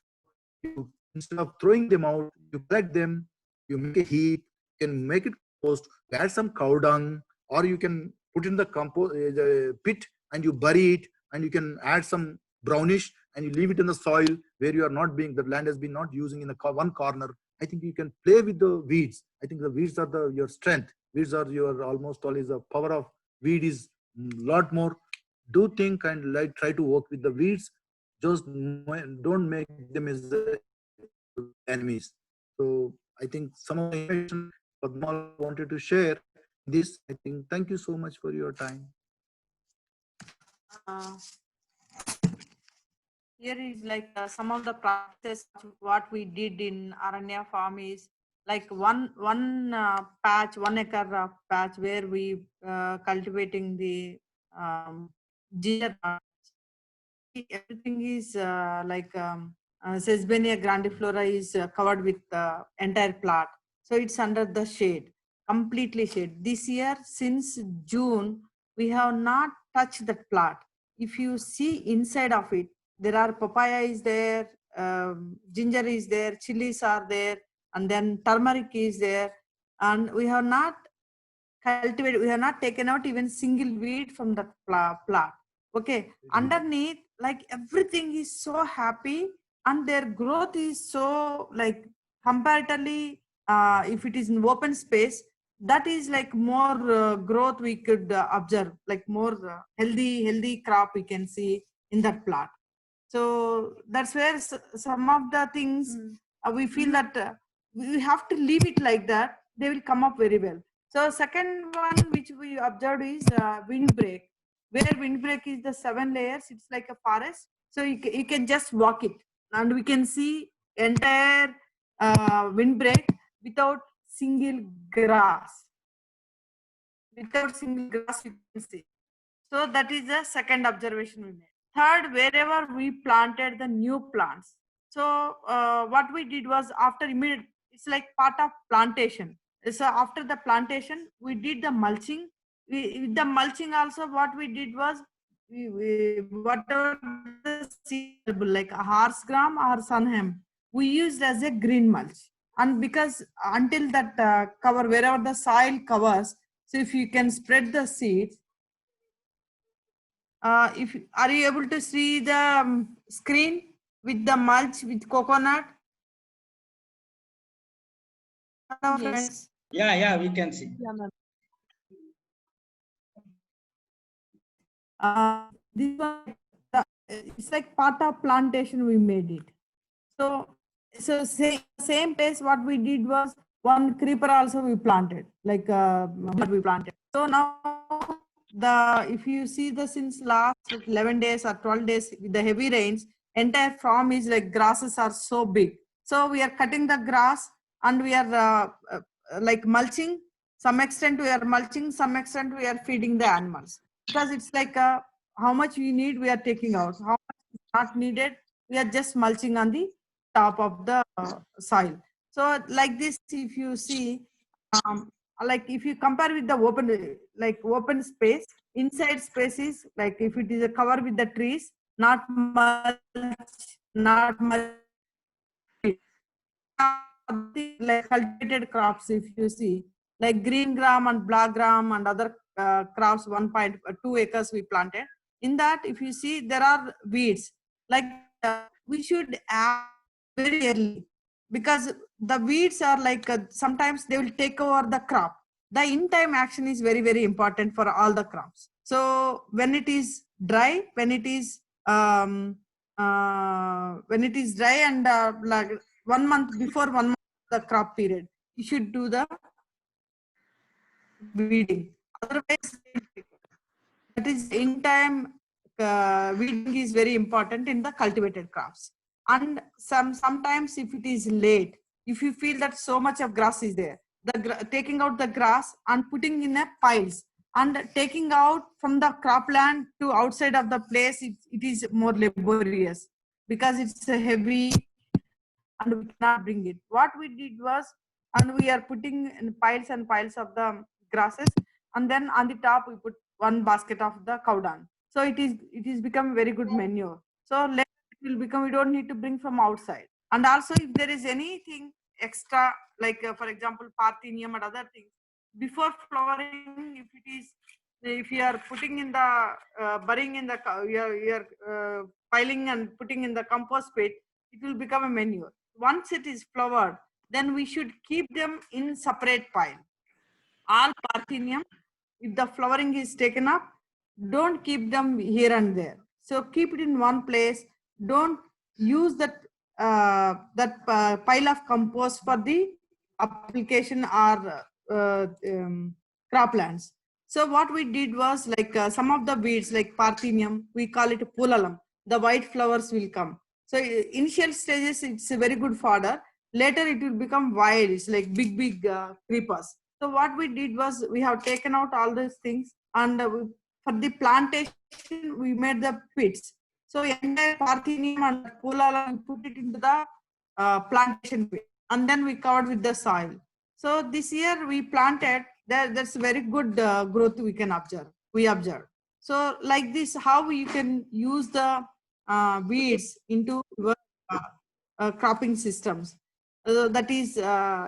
you, instead of throwing them out, you collect them, you make a heap, you can make it compost, add some cow dung, or you can put in the compost the pit and you bury it, and you can add some brownish and you leave it in the soil where you are not being, the land has been not using in the one corner. I think you can play with the weeds. I think the weeds are your strength. Weeds are your almost always the power of weed is lot more. Do think and try to work with the weeds. just don't make them as the enemies. So I think some of the information Padma wanted to share this. I think thank you so much for your time. Uh, Here is like some of the practices what we did in Aranya farm is like one patch, 1 acre patch where we cultivating the ginger. Everything is Sesbania grandiflora is covered with the entire plot. So it's under the shade, completely shade. This year, since June, we have not touched that plot. If you see inside of it, there are papaya is there, ginger is there, chilies are there, and then turmeric is there. And we have not cultivated, we have not taken out even single weed from the plot. Okay, underneath, like everything is so happy and their growth is so like comparatively, if it is in open space, that is like more growth we could observe, like more healthy crop we can see in that plot. So that's where some of the things we feel that we have to leave it like that, they will come up very well. So second one which we observed is windbreak, where windbreak is the 7 layers, it's like a forest. So you can just walk it and we can see entire windbreak without single grass. Without single grass you can see. So that is the second observation we made. Third, wherever we planted the new plants. So what we did was after immediate, it's like part of plantation. So after the plantation, we did the mulching. With the mulching also, what we did was, whatever the seed, like a horse gram or sunham, we used as a green mulch. And because until that cover, wherever the soil covers, so if you can spread the seeds, if are you able to see the screen with the mulch with coconut? Hello, friends. Yeah, we can see. Yeah, ma'am. This one, it's like part of plantation we made it. So same place what we did was one creeper also we planted, like we planted. So now if you see the since last 11 days or 12 days with the heavy rains, entire farm is like grasses are so big. So we are cutting the grass and we are like mulching. Some extent we are mulching, some extent we are feeding the animals, because it's like how much we need we are taking out, how much is not needed we are just mulching on the top of the soil. So like this, if you see, like if you compare with the open space, inside spaces, like if it is a cover with the trees, not much, like cultivated crops, if you see, like green gram and black gram and other crops, 1.2 acres we planted. In that, if you see, there are weeds, like we should add very early, because the weeds are like sometimes they will take over the crop. The in-time action is very important for all the crops. So when it is dry, when it is dry and like 1 month before 1 month the crop period, you should do the weeding. Otherwise, that is in time weeding is very important in the cultivated crops. And sometimes if it is late, if you feel that so much of grass is there, taking out the grass and putting in a piles and taking out from the cropland to outside of the place, it is more laborious because it's a heavy and we cannot bring it. What we did was, and we are putting in piles and piles of the grasses, and then on the top we put one basket of the cow dung. So it is become very good manure. So later it will become, we don't need to bring from outside. And also if there is anything extra, like for example parthenium and other things, before flowering, if you are putting in the burying in the you are piling and putting in the compost pit, it will become a manure. Once it is flowered, then we should keep them in separate pile. All parthenium, if the flowering is taken up, don't keep them here and there. So keep it in one place don't use that pile of compost for the application or croplands. So what we did was like some of the weeds like Parthenium, we call it Pulalam. The white flowers will come. So initial stages, it's a very good fodder. Later it will become wild. It's like big creepers. So what we did was we have taken out all these things, and for the plantation, we made the pits. So entire Parthenium and Pulalam, we put it into the plantation pit, and then we covered with the soil. So this year we planted, that's very good growth we can observe. We observe. So like this, how you can use the weeds into your cropping systems. That is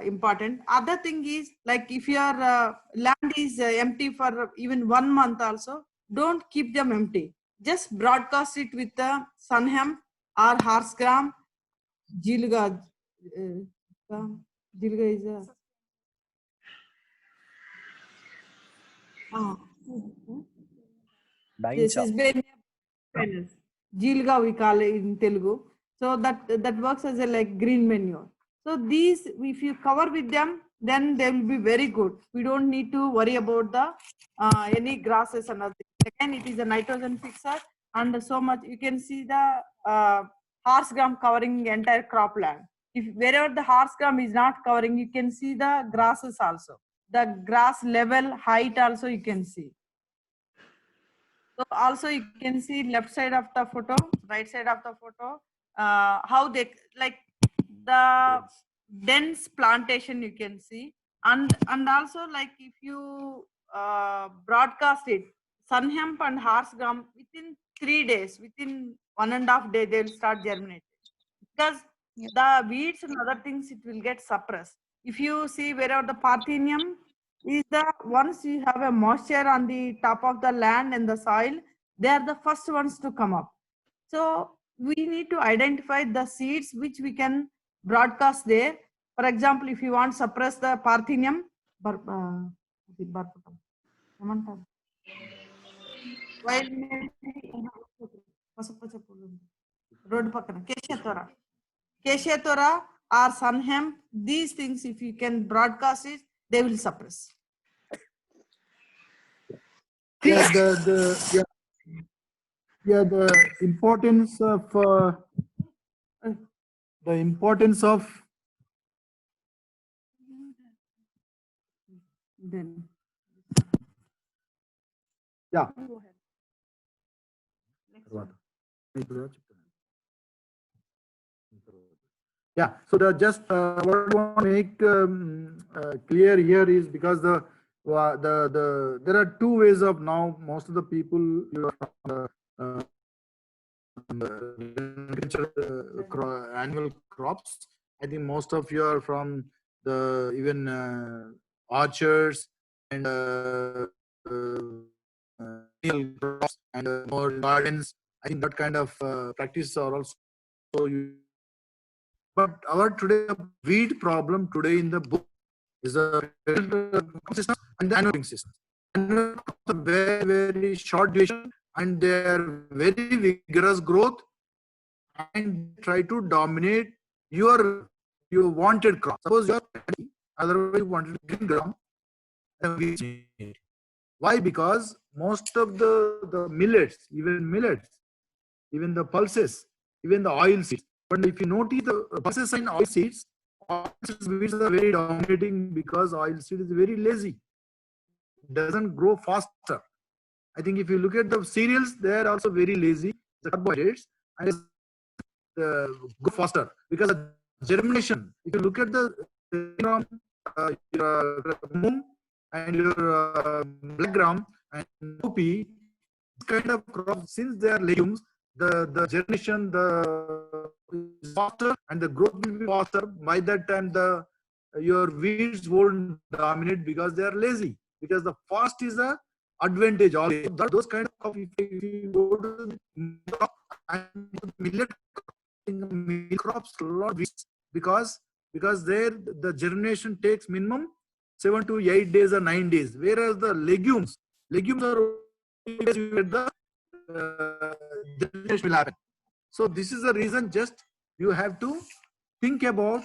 important. Other thing is like if your land is empty for even 1 month also, don't keep them empty. Just broadcast it with the sunhemp or horsegram. Jilga. Jilga is a this is Jilga we call it in Telugu. So that works as a like green manure. So these, if you cover with them, then they will be very good. We don't need to worry about the any grasses and nothing. Again, it is a nitrogen fixer, and so much you can see the horsegram covering entire cropland. If wherever the horsegram is not covering, you can see the grasses also. The grass level height also you can see. So also you can see left side of the photo, right side of the photo, how they like the dense plantation you can see, and also like if you broadcast it, sunhemp and horsegram, within 3 days, within 1.5 day, they will start germinating, because the weeds and other things, it will get suppressed. If you see wherever the Parthenium is, the once you have a moisture on the top of the land and the soil, they are the first ones to come up. So we need to identify the seeds which we can broadcast there. For example, if you want to suppress the Parthenium, Acacia Thora or sunhemp, these things, if you can broadcast it, they will suppress. Yeah, the importance of Then yeah. go ahead. Next తర్వాత. one. Yeah, so just what I want to make clear here is because there are two ways of now most of the people annual crops. I think most of you are from the even orchards and crops and more gardens. I think that kind of practices are also but our today weed problem today in the book is a system and the annual system. And very, very short duration, and they are very vigorous growth and try to dominate your wanted crop. Suppose you are otherwise you wanted green ground. Why? Because most of the millets, even the pulses, even the oil seeds. But if you notice the pulses in oil seeds weeds are very dominating because oil seed is very lazy. It doesn't grow faster. I think if you look at the cereals, they are also very lazy. The carbohydrates and go faster because of germination. If you look at the your moong and your black gram and poppy, kind of crops, since they are legumes, the germination is faster and the growth will be faster. By that time, your weeds won't dominate because they are lazy. Because the fast is a advantage. Always those kind of if you go to millet crops, a lot of weeds because there the germination takes minimum 7 to 8 days or 9 days, whereas the legumes are the germination will happen. So this is the reason. Just you have to think about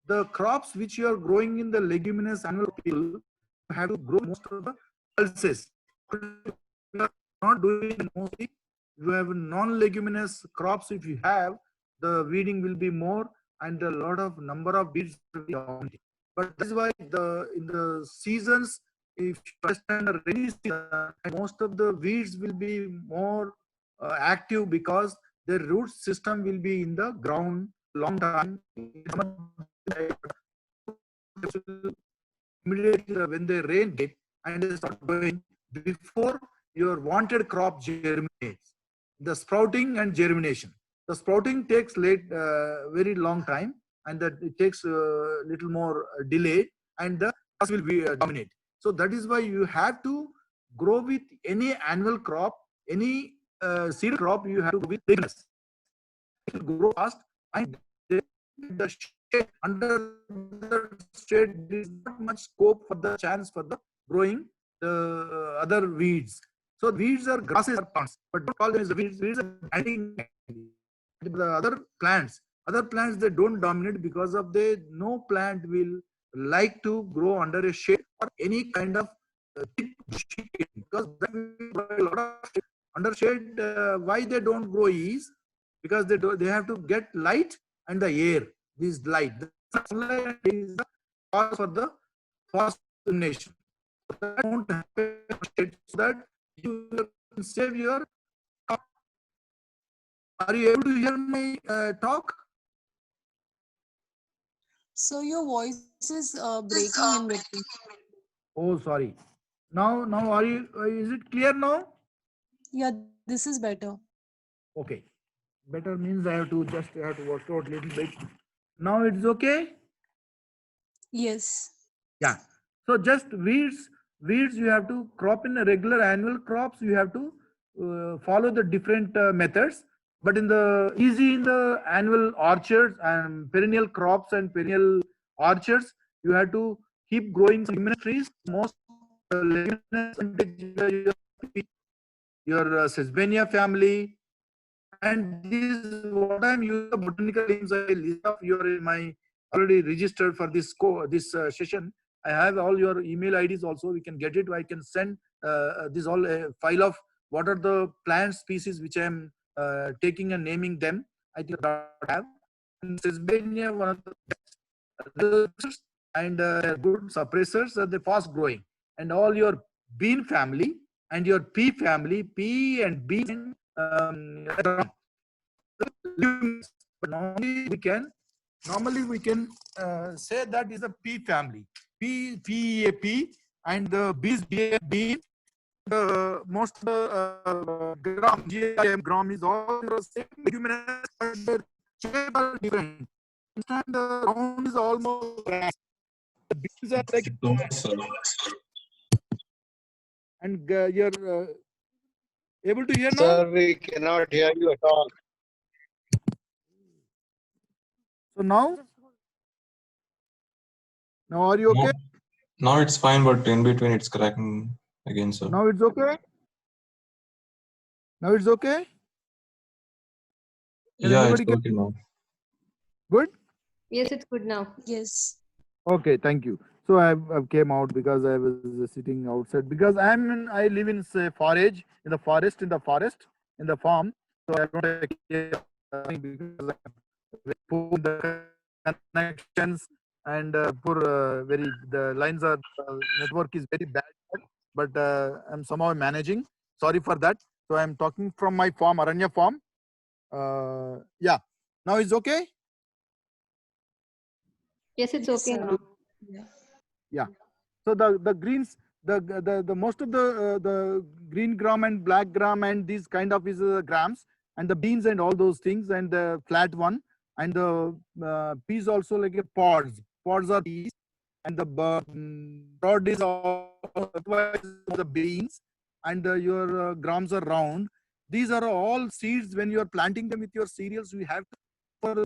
the crops which you are growing in the leguminous annual field. You have to grow most of the pulses. You are not doing mostly. You have non-leguminous crops. If you have, the weeding will be more and a lot of number of weeds will be on. But that's why in the seasons, if you understand the rainy season, most of the weeds will be more active because their root system will be in the ground long time. Immediately when they rain hit and they start growing before your wanted crop germinates. The sprouting and germination. The sprouting takes very long time, and that it takes a little more delay, and the grass will be dominate. So that is why you have to grow with any annual crop, any seed crop. You have to grow with thickness. It will grow fast, and the shade, under the shade, there is not much scope for the chance for the growing the other weeds. So weeds are grasses or plants, but don't call them as weeds. Weeds are planting. The other plants they don't dominate because of no plant will like to grow under a shade or any kind of thick shade, because that will grow a lot of shade. Under shade, why they don't grow is because they have to get light and the air. This light, the sunlight is the cause for the pollination. That won't happen so that you can save your. Are you able to hear my talk? So your voice is breaking in between. Oh, sorry. Now are you? Is it clear now? Yeah, this is better. Okay. Better means I have to work out a little bit. Now it's okay. Yes. Yeah. So just weeds you have to crop in regular annual crops. You have to follow the different methods. But in the annual orchards and perennial crops and perennial orchards, you have to keep growing leguminous trees. Most your Sesbania family, and this is what I'm using the botanical names. You're in my already registered for this session. I have all your email IDs also. We can get it. I can send this all file of what are the plant species which I'm taking and naming them. I think I have. Sesbania, one of the best and good suppressors are the fast growing, and all your bean family and your pea family, pea and bean. But normally we can say that is a pea family, PEAP, and the bees bean. Most of the gram is all the same leguminous, but the shape are different. The round is almost the beans are like and you're able to hear now? Sir, we cannot hear you at all. So now are you okay? Now it's fine, but in between it's cracking again, sir. Now it's okay? Now it's okay? Yeah, it's okay now. Good? Yes, it's good now. Yes. Okay, thank you. So I came out because I was sitting outside because I live in forage in the forest in the farm. So I don't take care because the connections and the lines are network is very bad, but I'm somehow managing. Sorry for that. So I'm talking from my farm, Aranya farm. Yeah. Now it's okay. Yes, it's okay now. Yeah. So the greens, the most of the green gram and black gram and these kind of is grams, and the beans and all those things, and the flat one, and the peas also like a pods. Pods are peas, and the broad is otherwise the beans, and your grams are round. These are all seeds. When you are planting them with your cereals, we have to for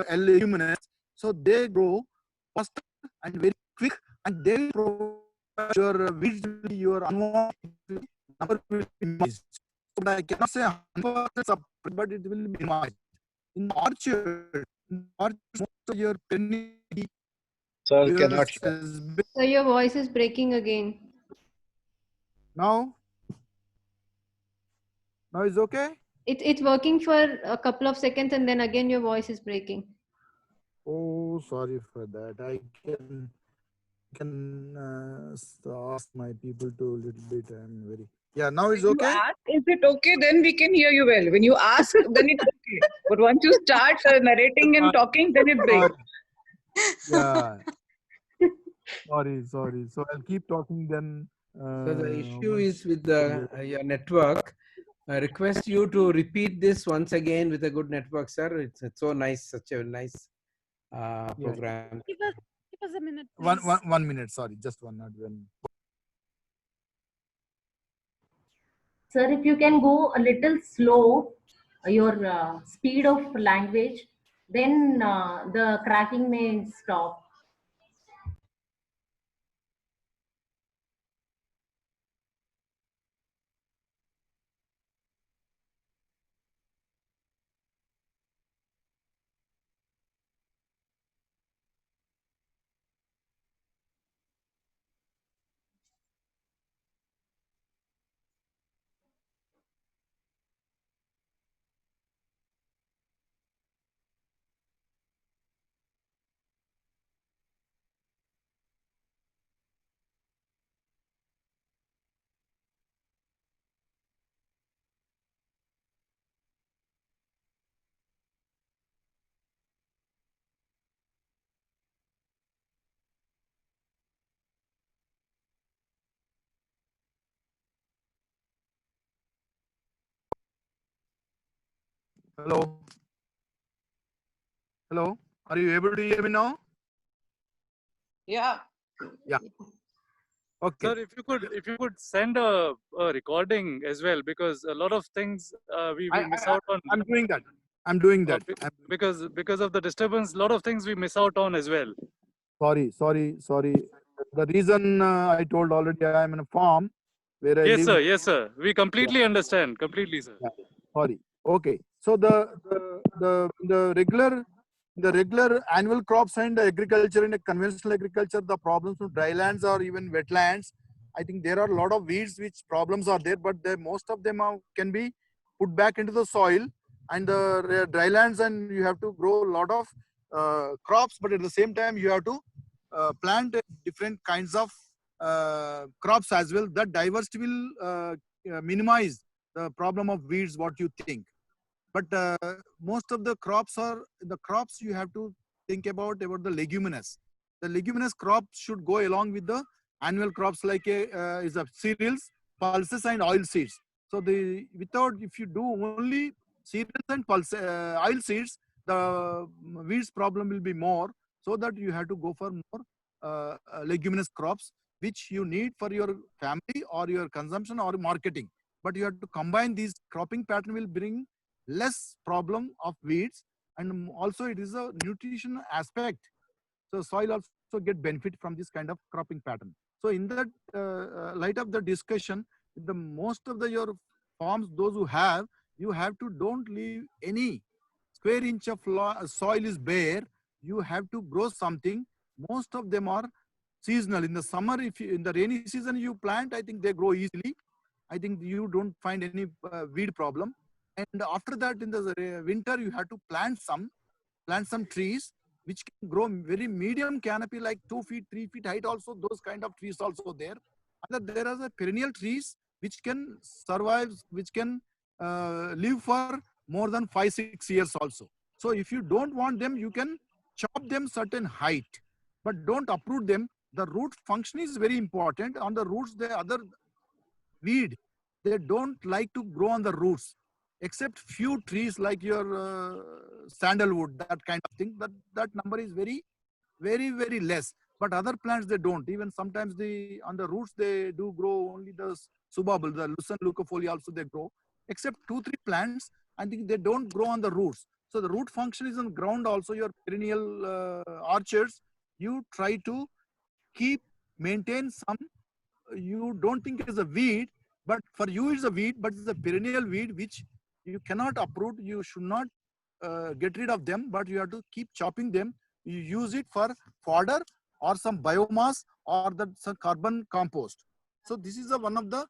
leguminous, so they grow fast and very quick, and they will provide your weeds, your unwanted number will be minimized. So I cannot say 100%, but it will be minimized. in orchard, most of your perennial Sir, cannot hear. So your voice is breaking again. Now is okay? It's working for a couple of seconds and then again your voice is breaking. Oh, sorry for that. I can ask my people to a little bit. I'm very. Yeah, now it's okay. You ask, is it okay? Then we can hear you well. When you ask, then it's okay. But once you start narrating and talking, then it breaks. Yeah. Sorry. So I'll keep talking then. So the issue is with the your network. I request you to repeat this once again with a good network, sir. It's so nice, such a nice program. Give us a minute. 1 minute. Sorry, just one, not one. Sir, if you can go a little slow, your speed of language, then the cracking may stop. Hello. Hello. Are you able to hear me now? Yeah. Yeah. Okay. Sir, if you could send a recording as well, because a lot of things we miss out on. I'm doing that. I'm doing that. Because of the disturbance, a lot of things we miss out on as well. Sorry. The reason I told already, I'm in a farm where I live. Yes, sir. We completely understand. Completely, sir. Yeah. Sorry. Okay. So the regular annual crops and agriculture and conventional agriculture, the problems with drylands or even wetlands, I think there are a lot of weeds which problems are there, but most of them can be put back into the soil and the drylands, and you have to grow a lot of crops, but at the same time you have to plant different kinds of crops as well. That diversity will minimize the problem of weeds, what you think. But most of the crops you have to think about the leguminous. The leguminous crops should go along with the annual crops like cereals, pulses and oil seeds. So if you do only cereals and oil seeds, the weeds problem will be more. So that you have to go for more leguminous crops, which you need for your family or your consumption or marketing. But you have to combine these. Cropping pattern will bring less problem of weeds, and also it is a nutrition aspect. So soil also get benefit from this kind of cropping pattern. So in that light of the discussion, the most of your farms, those who have, you have to don't leave any square inch of soil is bare. You have to grow something. Most of them are seasonal. In the summer, if in the rainy season you plant, I think they grow easily. I think you don't find any weed problem. And after that, in the winter, you have to plant some trees which can grow very medium canopy, like 2 feet, 3 feet height. Also, those kind of trees also there. And there are the perennial trees which can survive, which can live for more than 5-6 years also. So if you don't want them, you can chop them certain height, but don't uproot them. The root function is very important. On the roots, the other weed, they don't like to grow on the roots, except few trees like your sandalwood, that kind of thing. That number is very, very, very less. But other plants, they don't. Even sometimes on the roots, they do grow only the subabul, the lucerne leucofolia also they grow. Except 2-3 plants, I think they don't grow on the roots. So the root function is on ground also. Your perennial orchards, you try to maintain some, you don't think it is a weed, but for you it's a weed, but it's a perennial weed which you cannot uproot. You should not get rid of them, but you have to keep chopping them. You use it for fodder or some biomass or some carbon compost. So this is one of the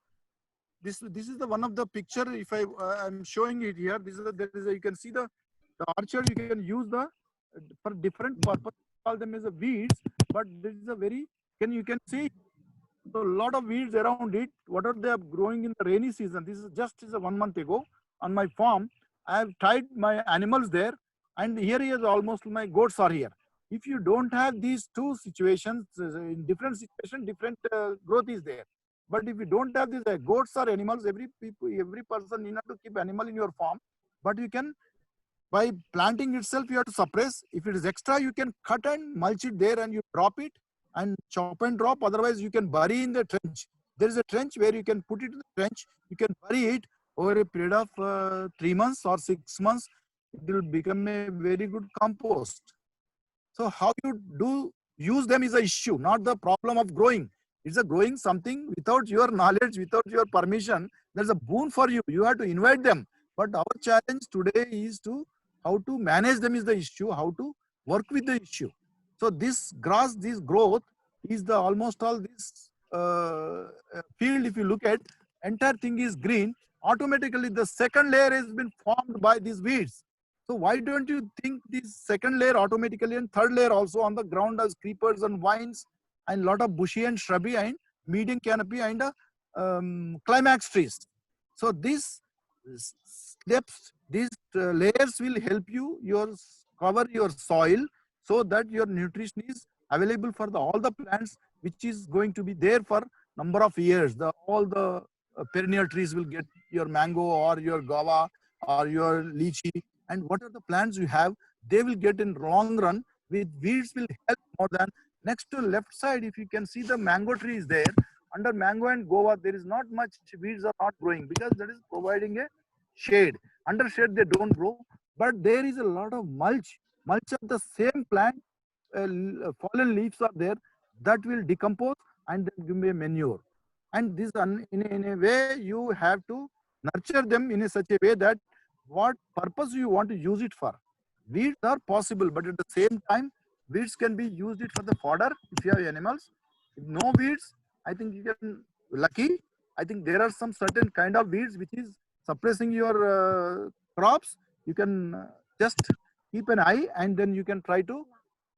one of the picture. If I'm showing it here, you can see the orchard. You can use for different purpose. Call them as a weeds, but this is a very you can see so a lot of weeds around it. What are they growing in the rainy season? This is just 1 month ago on my farm. I have tied my animals there, and here is almost my goats are here. If you don't have these two situations, in different situations, different growth is there. But if you don't have these goats or animals, every person need not to keep animal in your farm. But you can, by planting itself, you have to suppress. If it is extra, you can cut and mulch it there, and you drop it and chop and drop. Otherwise, you can bury in the trench. There is a trench where you can put it in the trench. You can bury it over a period of 3 months or 6 months. It will become a very good compost. So how you do use them is the issue, not the problem of growing. It's a growing something without your knowledge, without your permission. There's a boon for you. You have to invite them. But our challenge today is how to manage them is the issue, how to work with the issue. So this grass, this growth is the almost all this field. If you look at, entire thing is green. Automatically the second layer has been formed by these weeds. So why don't you think this second layer automatically and third layer also on the ground as creepers and vines and lot of bushy and shrubby and medium canopy and climax trees. So these steps, these layers will help you cover your soil so that your nutrition is available for all the plants, which is going to be there for number of years. All the perennial trees will get your mango or your guava or your lychee, and what are the plants you have, they will get in long run. With weeds will help more than. Next to left side, if you can see the mango tree is there. Under mango and guava, there is not much weeds are not growing because that is providing a shade. Under shade, they don't grow, but there is a lot of mulch of the same plant. Fallen leaves are there that will decompose and then give me a manure. And this in a way you have to nurture them in such a way that what purpose you want to use it for. Weeds are possible, but at the same time, weeds can be used it for the fodder if you have animals. If no weeds, I think you can lucky. I think there are some certain kind of weeds which is suppressing your crops. You can just keep an eye and then you can try to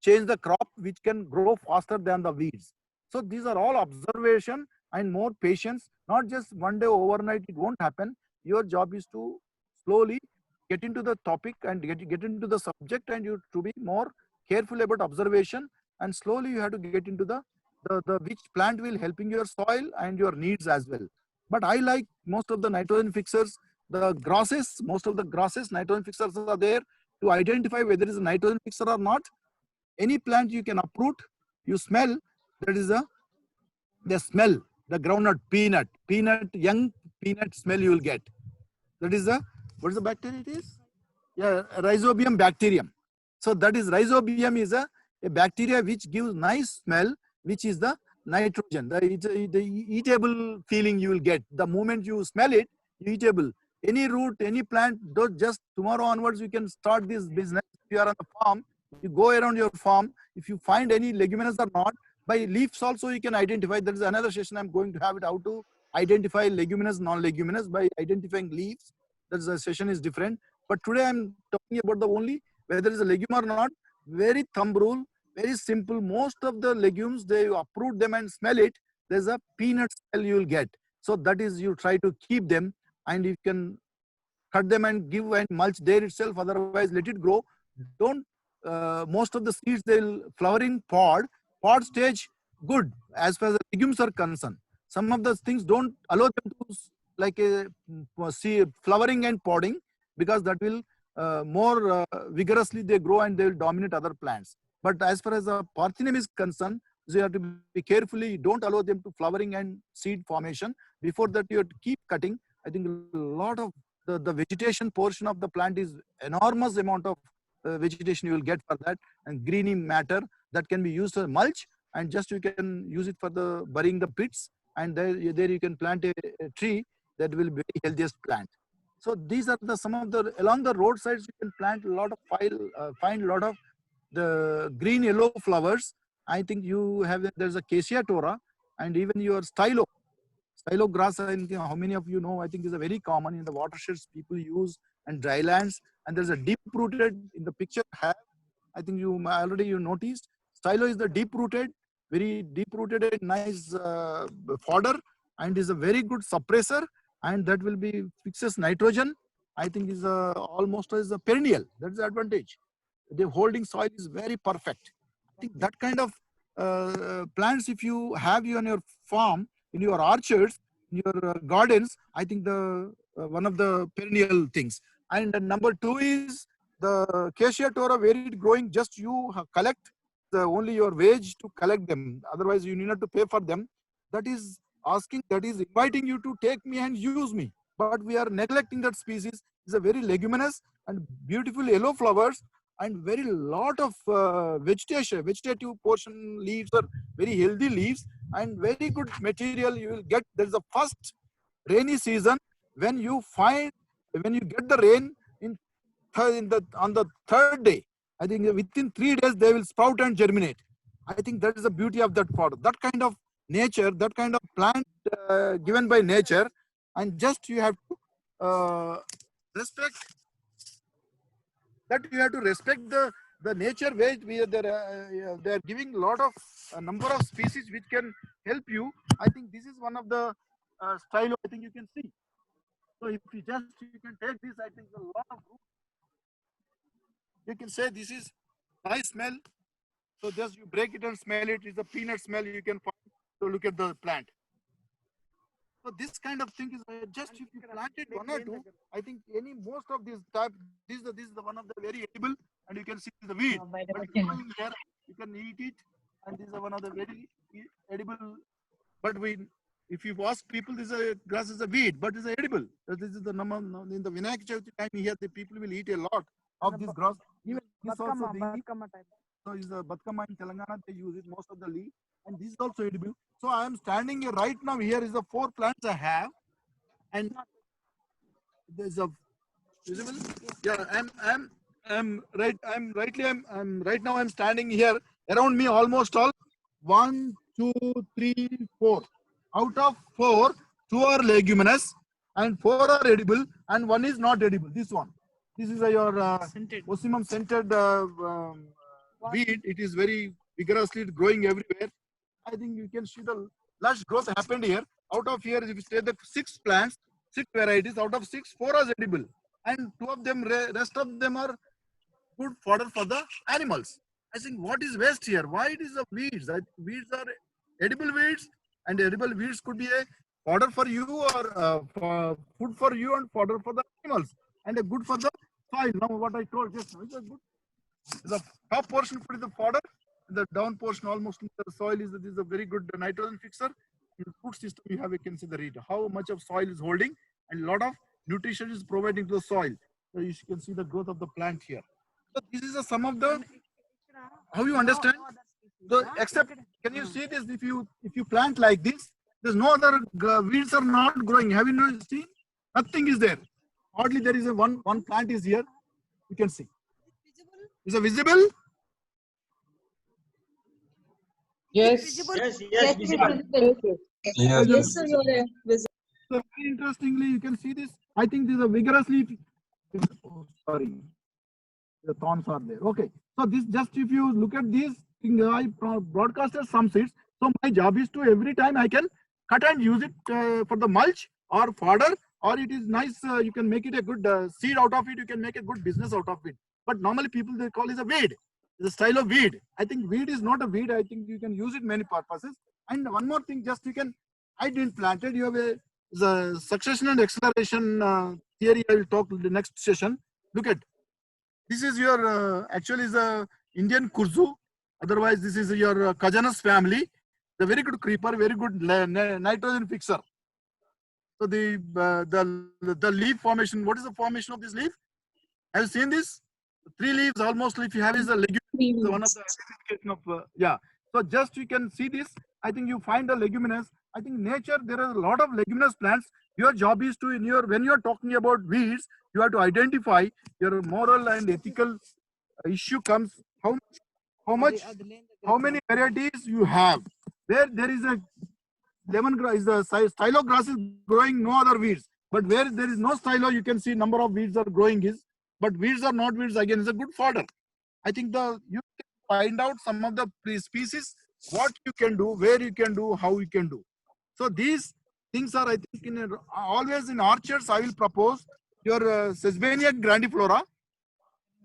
change the crop which can grow faster than the weeds. So these are all observation and more patience. Not just one day overnight, it won't happen. Your job is to slowly get into the topic and get into the subject, and you to be more careful about observation, and slowly you have to get into the which plant will helping your soil and your needs as well. But I like most of the nitrogen fixers, the grasses, most of the grasses, nitrogen fixers are there to identify whether it is a nitrogen fixer or not. Any plant you can uproot, you smell, that is the smell, the groundnut, peanut, young peanut smell you will get. That is what is the bacteria it is? Yeah, Rhizobium bacterium. So that is Rhizobium is a bacteria which gives nice smell, which is the nitrogen, the eatable feeling you will get. The moment you smell it, you eatable. Any root, any plant, just tomorrow onwards you can start this business. If you are on the farm, you go around your farm. If you find any leguminous or not, by leaves also you can identify. There is another session I'm going to have it how to identify leguminous, non-leguminous by identifying leaves. That is a session is different. But today I'm talking about the only whether it's a legume or not. Very thumb rule, very simple. Most of the legumes, they uproot them and smell it. There's a peanut smell you will get. So that is you try to keep them and you can cut them and give and mulch there itself. Otherwise, let it grow. Don't. Most of the seeds they'll flower in pod stage. Good as far as the legumes are concerned. Some of the things don't allow them to like see flowering and podding because that will more vigorously they grow and they will dominate other plants. But as far as the Parthenium is concerned, you have to be carefully. Don't allow them to flowering and seed formation. Before that, you have to keep cutting. I think a lot of the vegetation portion of the plant is enormous amount of vegetation you will get for that, and greeny matter that can be used as mulch, and just you can use it for the burying the pits, and there you can plant a tree that will be the healthiest plant. So these are some of the, along the roadsides, you can plant a lot of find a lot of the green yellow flowers. I think you have, there's a Acacia tora, and even your stylo grass. I think how many of you know, I think is a very common in the watersheds people use and drylands. And there's a deep rooted in the picture have, I think you already noticed, stylo is the deep rooted, very deep rooted, nice fodder, and is a very good suppressor, and that will be fixes nitrogen. I think is almost as a perennial. That's the advantage. The holding soil is very perfect. I think that kind of plants, if you have you on your farm, in your orchards, in your gardens, I think the one of the perennial things. And number two is the Acacia tora, where it growing, just you collect the only your wage to collect them. Otherwise, you need not to pay for them. That is asking, that is inviting you to take me and use me. But we are neglecting that species. It's a very leguminous and beautiful yellow flowers, and very lot of vegetative portion leaves are very healthy leaves, and very good material you will get. There's the first rainy season when you get the rain on the third day. I think within 3 days they will sprout and germinate. I think that is the beauty of that product. That kind of nature, that kind of plant given by nature, and just you have to respect that. You have to respect the nature where they are giving a lot of number of species which can help you. I think this is one of the style. I think you can see. So if you can take this, I think a lot of room. You can say this is nice smell. So just you break it and smell it. It's a peanut smell you can find. So look at the plant. So this kind of thing is just if you planted one or two, I think most of these type, this is the one of the very edible, and you can see the weed. But here you can eat it, and this is one of the very edible. But if you ask people, this grass is a weed, but it's edible. This is the number in the Vinayak Chavithi time here. The people will eat a lot of this grass. Even this also so is the Batkama in Telangana, they use it, most of the leaf, and this is also edible. So I am standing here right now. Here is the 4 plants I have, and there's a visible. Yeah, I'm right now. I'm standing here. Around me, almost all 1, 2, 3, 4. Out of 4, 2 are leguminous, and 4 are edible, and 1 is not edible. This one. This is your Ocimum scented weed. It is very vigorously growing everywhere. I think you can see the lush growth happened here. Out of here, if you say the 6 plants, 6 varieties, out of 6, 4 are edible, and 2 of them, rest of them are good fodder for the animals. I think what is waste here? Why it is the weeds? Weeds are edible weeds, and edible weeds could be a fodder for you, or for food for you, and fodder for the animals, and a good for the soil. Now what I told just now is a good. The top portion is the fodder, and the down portion almost in the soil is a very good nitrogen fixer. In the food system, you can see the rate, how much of soil is holding, and a lot of nutrition is providing to the soil. So you can see the growth of the plant here. So this is some of the, how you understand? So except, can you see this? If you plant like this, there's no other weeds are not growing. Have you not seen? Nothing is there. Hardly there is a one plant is here. You can see. Is it visible? Yes. Yes, visible. Yes, sir, you're visible. So very interestingly, you can see this. I think these are vigorously. Oh, sorry, the thorns are there. Okay, so this just if you look at these things, I broadcasted some seeds. So my job is to every time I can cut and use it for the mulch or fodder, or it is nice. You can make it a good seed out of it. You can make a good business out of it. But normally people they call it a weed. The style of weed. I think weed is not a weed. I think you can use it many purposes. And one more thing, just you can. I didn't plant it. You have the succession and acceleration theory. I will talk in the next session. Look at this is your actually is a Indian kurzu. Otherwise, this is your Cajanus family. The very good creeper, very good nitrogen fixer. So the leaf formation. What is the formation of this leaf? Have you seen this? 3 leaves almost. If you have is a leguminous. One of the identification of yeah. So just you can see this. I think you find the leguminous. I think nature, there are a lot of leguminous plants. Your job is to, when you are talking about weeds, you have to identify your moral and ethical issue comes. How many varieties you have. There is a lemongrass, the stylo grass is growing, no other weeds. But where there is no stylo, you can see number of weeds are growing is. But weeds are not weeds, again, is a good fodder. I think you can find out some of the species, what you can do, where you can do, how you can do. So these things are, I think, always in orchards, I will propose your Sesbania grandiflora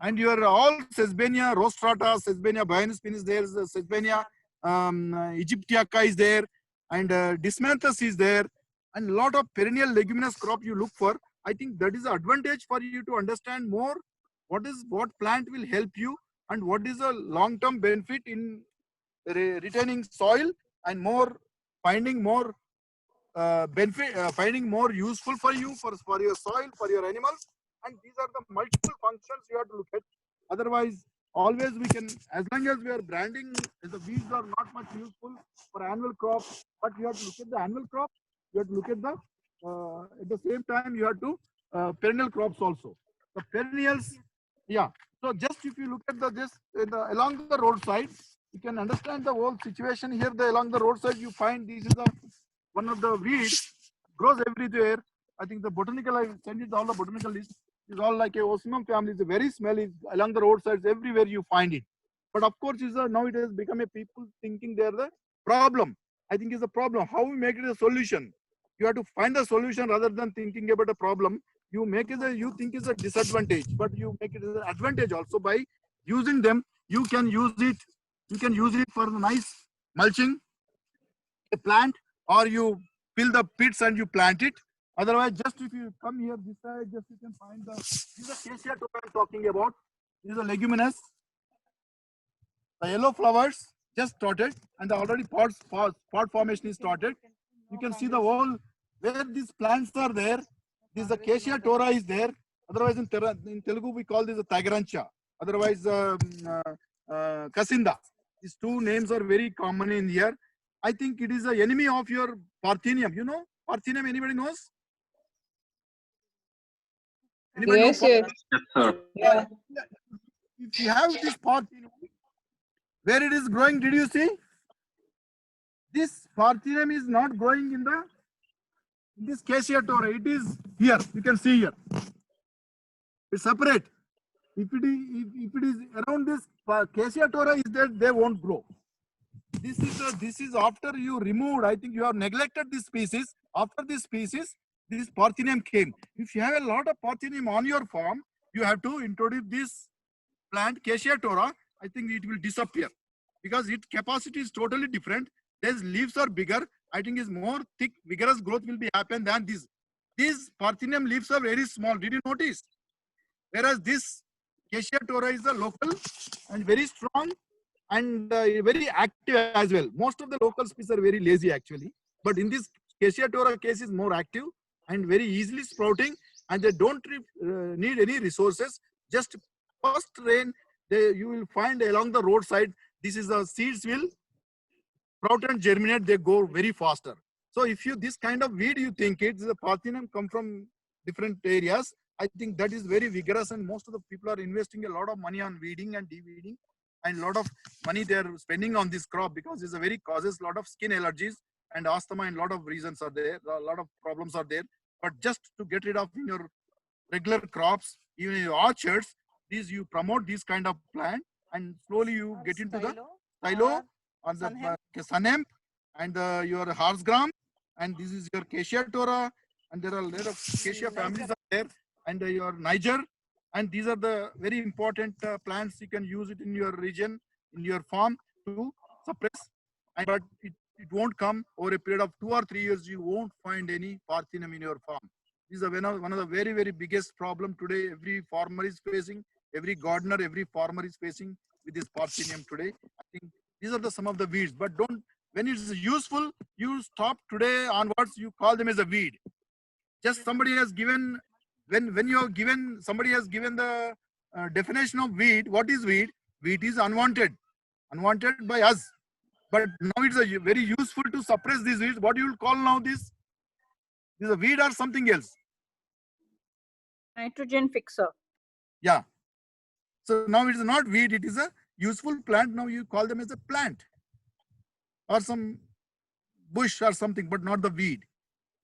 and your all Sesbania rostrata, Sesbania biennispina, there is Sesbania Egyptiaca is there, and Dismanthus is there, and a lot of perennial leguminous crop you look for. I think that is the advantage for you to understand more what plant will help you and what is a long-term benefit in retaining soil and finding more benefit, finding more useful for you, for your soil, for your animals. And these are the multiple functions you have to look at. Otherwise, always we can, as long as we are branding, the weeds are not much useful for annual crop, but you have to look at the annual crop. You have to look at the same time you have to perennial crops also. The perennials, yeah. So just if you look at along the roadside, you can understand the whole situation here. Along the roadside, you find this is one of the weeds grows everywhere. I think the botanical, I send it all the botanical list. Is all like a Osmium family. It's a very smelly. Along the roadsides, everywhere you find it. But of course, now it has become a people thinking they're the problem. I think it's a problem. How we make it a solution? You have to find the solution rather than thinking about a problem. You make it you think it's a disadvantage, but you make it as an advantage also by using them. You can use it. You can use it for nice mulching a plant, or you fill the pits and you plant it. Otherwise, just if you come here this side, just you can find this is a Acacia topa I'm talking about. This is a leguminous. The yellow flowers just started, and the already pod formation is started. You can see the whole where these plants are there. This Acacia tora is there. Otherwise, in Telugu we call this a Tagarancha. Otherwise, Kasinda. These two names are very common in here. I think it is an enemy of your Parthenium. You know Parthenium? Anybody knows? Anybody Yes, know? yes. Yes, sir. Yeah. If you have this Parthenium, where it is growing, did you see? This Parthenium is not growing in this Acacia tora. It is here. You can see here. It's separate. If it is around this Acacia tora is there, they won't grow. This is after you removed. I think you have neglected this species. After this species, this Parthenium came. If you have a lot of Parthenium on your farm, you have to introduce this plant Acacia tora. I think it will disappear because its capacity is totally different. These leaves are bigger. I think is more thick, vigorous growth will be happen than this. These Parthenium leaves are very small. Did you notice? Whereas this Acacia tora is a local and very strong and very active as well. Most of the local species are very lazy actually. But in this Acacia tora case is more active and very easily sprouting, and they don't need any resources. Just first rain, you will find along the roadside, this is the seeds will sprout and germinate, they go very faster. So if you, this kind of weed, you think it's a Parthenium come from different areas, I think that is very vigorous, and most of the people are investing a lot of money on weeding and de-weeding, and a lot of money they are spending on this crop because it's a very causes a lot of skin allergies and asthma, and a lot of reasons are there, a lot of problems are there. But just to get rid of in your regular crops, even in your orchards, these you promote this kind of plant, and slowly you get into the stylo on the sun hemp and your horsegram, and this is your Acacia tora, and there are a lot of Acacia families are there, and your Niger, and these are the very important plants. You can use it in your region, in your farm to suppress, but it won't come over a period of 2 or 3 years. You won't find any Parthenium in your farm. This is one of the very, very biggest problem today. Every farmer is facing, every gardener, every farmer is facing with this Parthenium today. I think these are some of the weeds, but don't, when it's useful, you stop today onwards, you call them as a weed. Just somebody has given, when you have given, somebody has given the definition of weed. What is weed? Weed is unwanted by us. But now it's very useful to suppress these weeds. What you will call now this? This is a weed or something else? Nitrogen fixer. Yeah. So now it is not weed, it is a useful plant. Now you call them as a plant or some bush or something, but not the weed.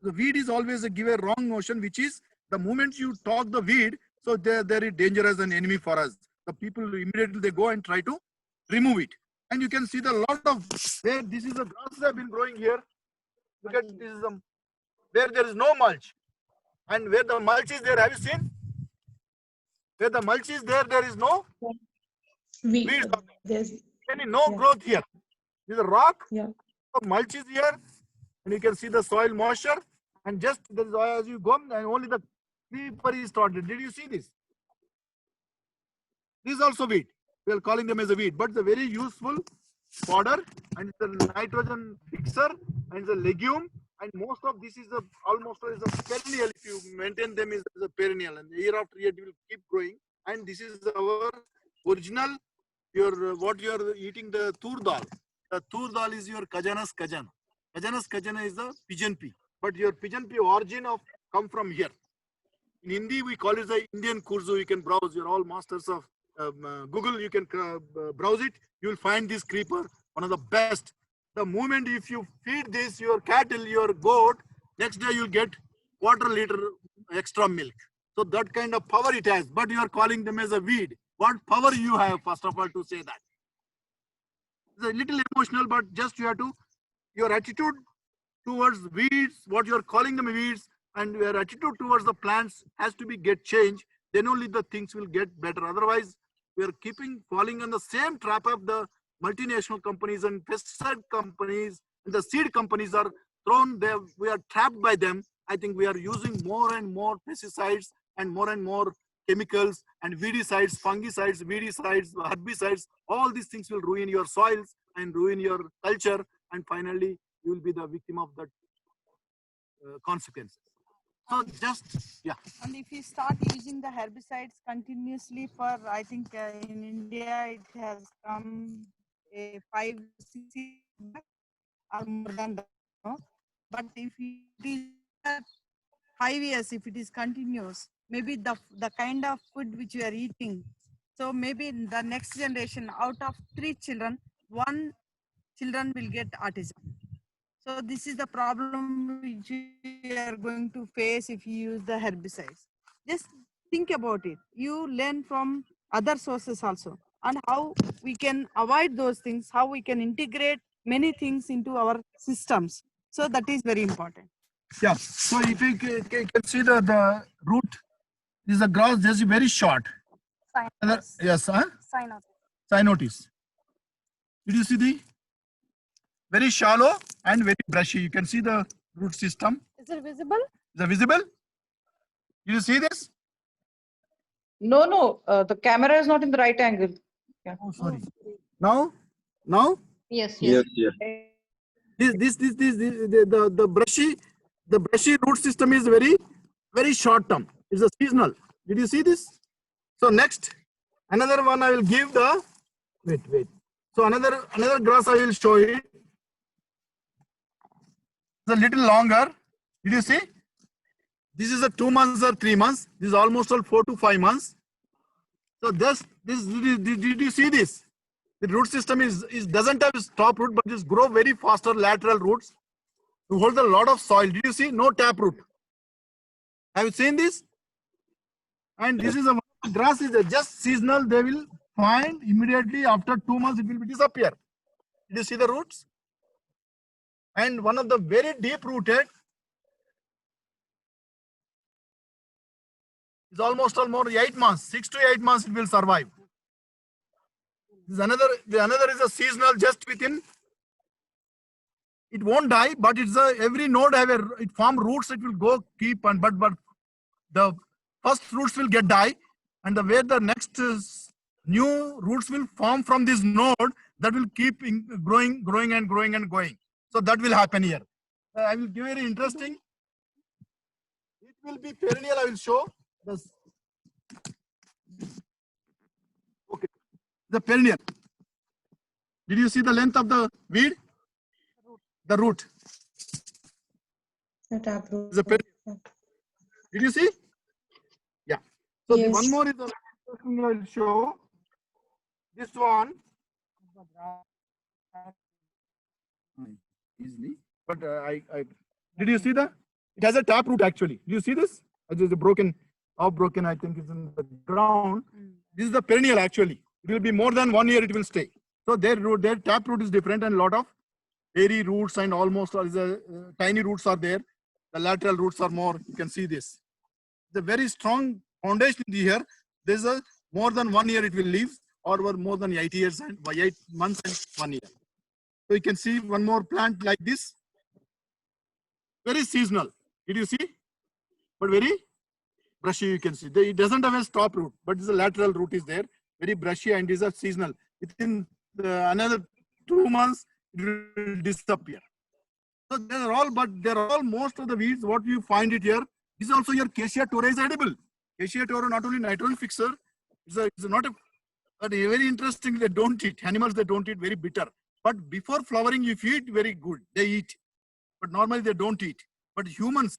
The weed is always give a wrong notion, which is the moment you talk the weed, so there is dangerous an enemy for us. The people immediately they go and try to remove it. And you can see the lot of where this is a grass have been growing here. Look at this is where there is no mulch. And where the mulch is there, have you seen? Where the mulch is there, there is no weeds. There's No growth here. This is a rock. Yeah. The mulch is here. And you can see the soil moisture. And just as you go, and only the creeper is started. Did you see this? This is also weed. We are calling them as a weed, but it's a very useful fodder, and it's a nitrogen fixer, and it's a legume. And most of this is almost a perennial. If you maintain them, is a perennial, and year after year it will keep growing. And this is our original. What you are eating, the tur dal. The tur dal is your Kajanas Kajan. Kajanas Kajana is the pigeon pea, but your pigeon pea origin of come from here. In Hindi, we call it the Indian kurzu. You can browse. You're all masters of Google. You can browse it. You will find this creeper, one of the best. The moment if you feed this, your cattle, your goat, next day you'll get quarter liter extra milk. So that kind of power it has, but you are calling them as a weed. What power you have, first of all, to say that? It's a little emotional, but just you have to, your attitude towards weeds, what you are calling them weeds, and your attitude towards the plants has to be get changed. Then only the things will get better. Otherwise, we are falling on the same trap of the multinational companies and pesticide companies, and the seed companies are thrown there. We are trapped by them. I think we are using more and more pesticides and more chemicals and weedicides, fungicides, weedicides, herbicides. All these things will ruin your soils and ruin your culture, and finally you will be the victim of that consequences. So just, yeah. And if you start using the herbicides continuously for, I think in India it has come 5-6 years back or more than that. No? But if it is 5 years, if it is continuous, maybe the kind of food which you are eating, so maybe in the next generation, out of 3 children, 1 children will get autism. So this is the problem which you are going to face if you use the herbicides. Just think about it. You learn from other sources also, and how we can avoid those things, how we can integrate many things into our systems. So that is very important. Yeah. So if you can see the root, this is a grass just very short. Yes, huh? Cyanotis. Did you see the very shallow and very brushy? You can see the root system. Is it visible? Is it visible? Did you see this? No, the camera is not in the right angle. Yeah. Oh, sorry. Now? Yes. The brushy root system is very short term. It's a seasonal. Did you see this? So next, another one I will give the, wait. So another grass I will show it. It's a little longer. Did you see? This is a 2 months or 3 months. This is almost all 4 to 5 months. So did you see this? The root system doesn't have top root, but it grow very faster lateral roots to hold a lot of soil. Did you see? No tap root. Have you seen this? And this is a grass is just seasonal. They will find immediately after 2 months it will disappear. Did you see the roots? And one of the very deep rooted is almost more 8 months, 6 to 8 months it will survive. Another is a seasonal, just within. It won't die, but it's every node it form roots. It will go keep and but the first roots will get die, and where the next new roots will form from this node, that will keep growing. So that will happen here. I will give you interesting. It will be perennial. I will show this. Okay, the perennial. Did you see the length of the weed? The root. The taproot. Is a Did you see? Yeah. So the Yes. one more is the thing I will show. This one. Easily. But did you see that? It has a taproot actually. Do you see this? It is a broken, half broken, I think it's in the ground. This is the perennial actually. It will be more than 1 year, it will stay. So their taproot is different, and a lot of hairy roots and almost tiny roots are there. The lateral roots are more, you can see this. The very strong foundation here. There's a more than 1 year it will live, or more than 8 years and by 8 months and 1 year. So you can see one more plant like this. Very seasonal. Did you see? But very brushy, you can see. It doesn't have a top root, but the lateral root is there. Very brushy and is a seasonal. Within another 2 months, it will disappear. So they're all, but they're all most of the weeds, what you find it here. This is also your Acacia tora is edible. Acacia tora not only nitrogen fixer, it's not a, but very interesting, they don't eat. Animals, they don't eat, very bitter. But before flowering, if you eat, very good. They eat. But normally they don't eat. But humans,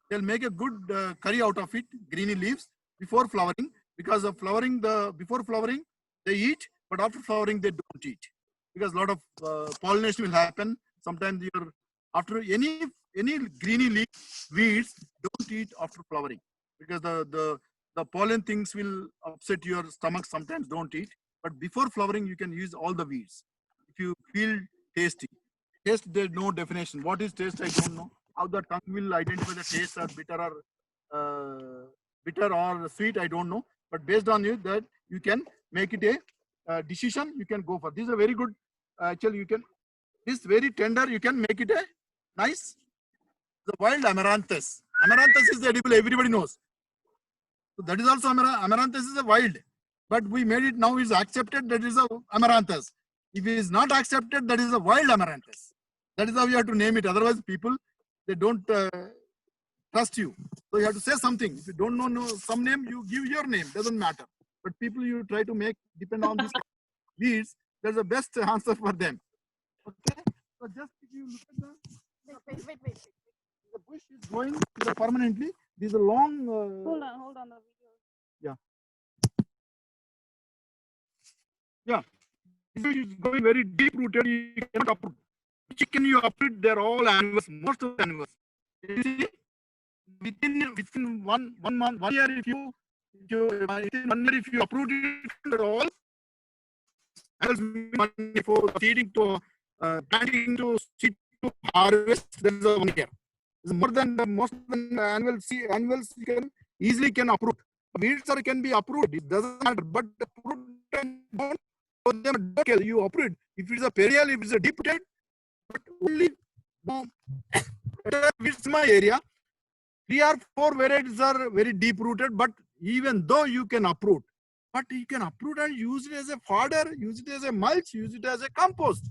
they'll make a good curry out of it, greeny leaves, before flowering. Because of flowering, before flowering, they eat, but after flowering, they don't eat. Because a lot of pollination will happen. Sometimes after any greeny leaf, weeds, don't eat after flowering. Because the pollen things will upset your stomach, sometimes don't eat. But before flowering, you can use all the weeds. If you feel tasty. Taste, there's no definition. What is taste? I don't know. How the tongue will identify the taste or bitter or sweet, I don't know. But based on it, that you can make it a decision. You can go for this. Is a very good. Actually, you can. This very tender. You can make it a nice. The wild amaranthus. Amaranthus is edible. Everybody knows. So that is also amaranthus is a wild. But we made it now is accepted. That is a amaranthus. If it is not accepted, that is a wild amaranthus. That is how you have to name it. Otherwise, people, they don't trust you. So you have to say something. If you don't know some name, you give your name. Doesn't matter. But people you try to make depend on these weeds. That's the best answer for them. Okay. So just if you look at the Wait. the bush is growing permanently. These are long. Hold on the video. Yeah. This is going very deep rooted. You cannot uproot. Chicken you uproot, they're all annuals, most of the annuals. You see, within one month, 1 year, if you uproot it, they're all annuals for feeding to planting to seed to harvest. That is 1 year. It's more than most of the annuals you can easily uproot. Weeds can be uprooted. It doesn't matter, but uproot and don't kill. You uproot. If it's a perennial, if it's a deep rooted. But only it's my area. 3 or 4 varieties are very deep rooted, but even though you can uproot, but you can uproot and use it as a fodder, use it as a mulch, use it as a compost.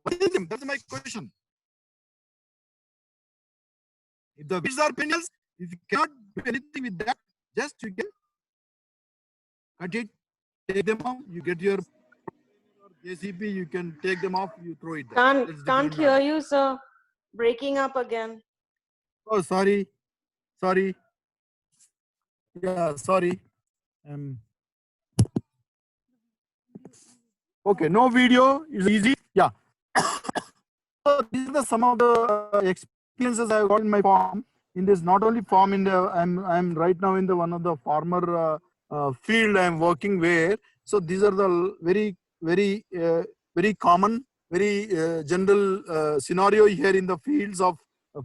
What is them? That's my question. If the weeds are perennials, if you cannot do anything with that, just you can cut it, take them out, you get your JCB, you can take them off, you throw it there. Can't hear you, sir. Breaking up again. Oh, sorry. Yeah, sorry. Okay, no video is easy. Yeah. So these are some of the experiences I got in my farm. In this, not only farm in the, I'm right now in the one of the farmer field I'm working where. So these are the very common, very general scenario here in the fields of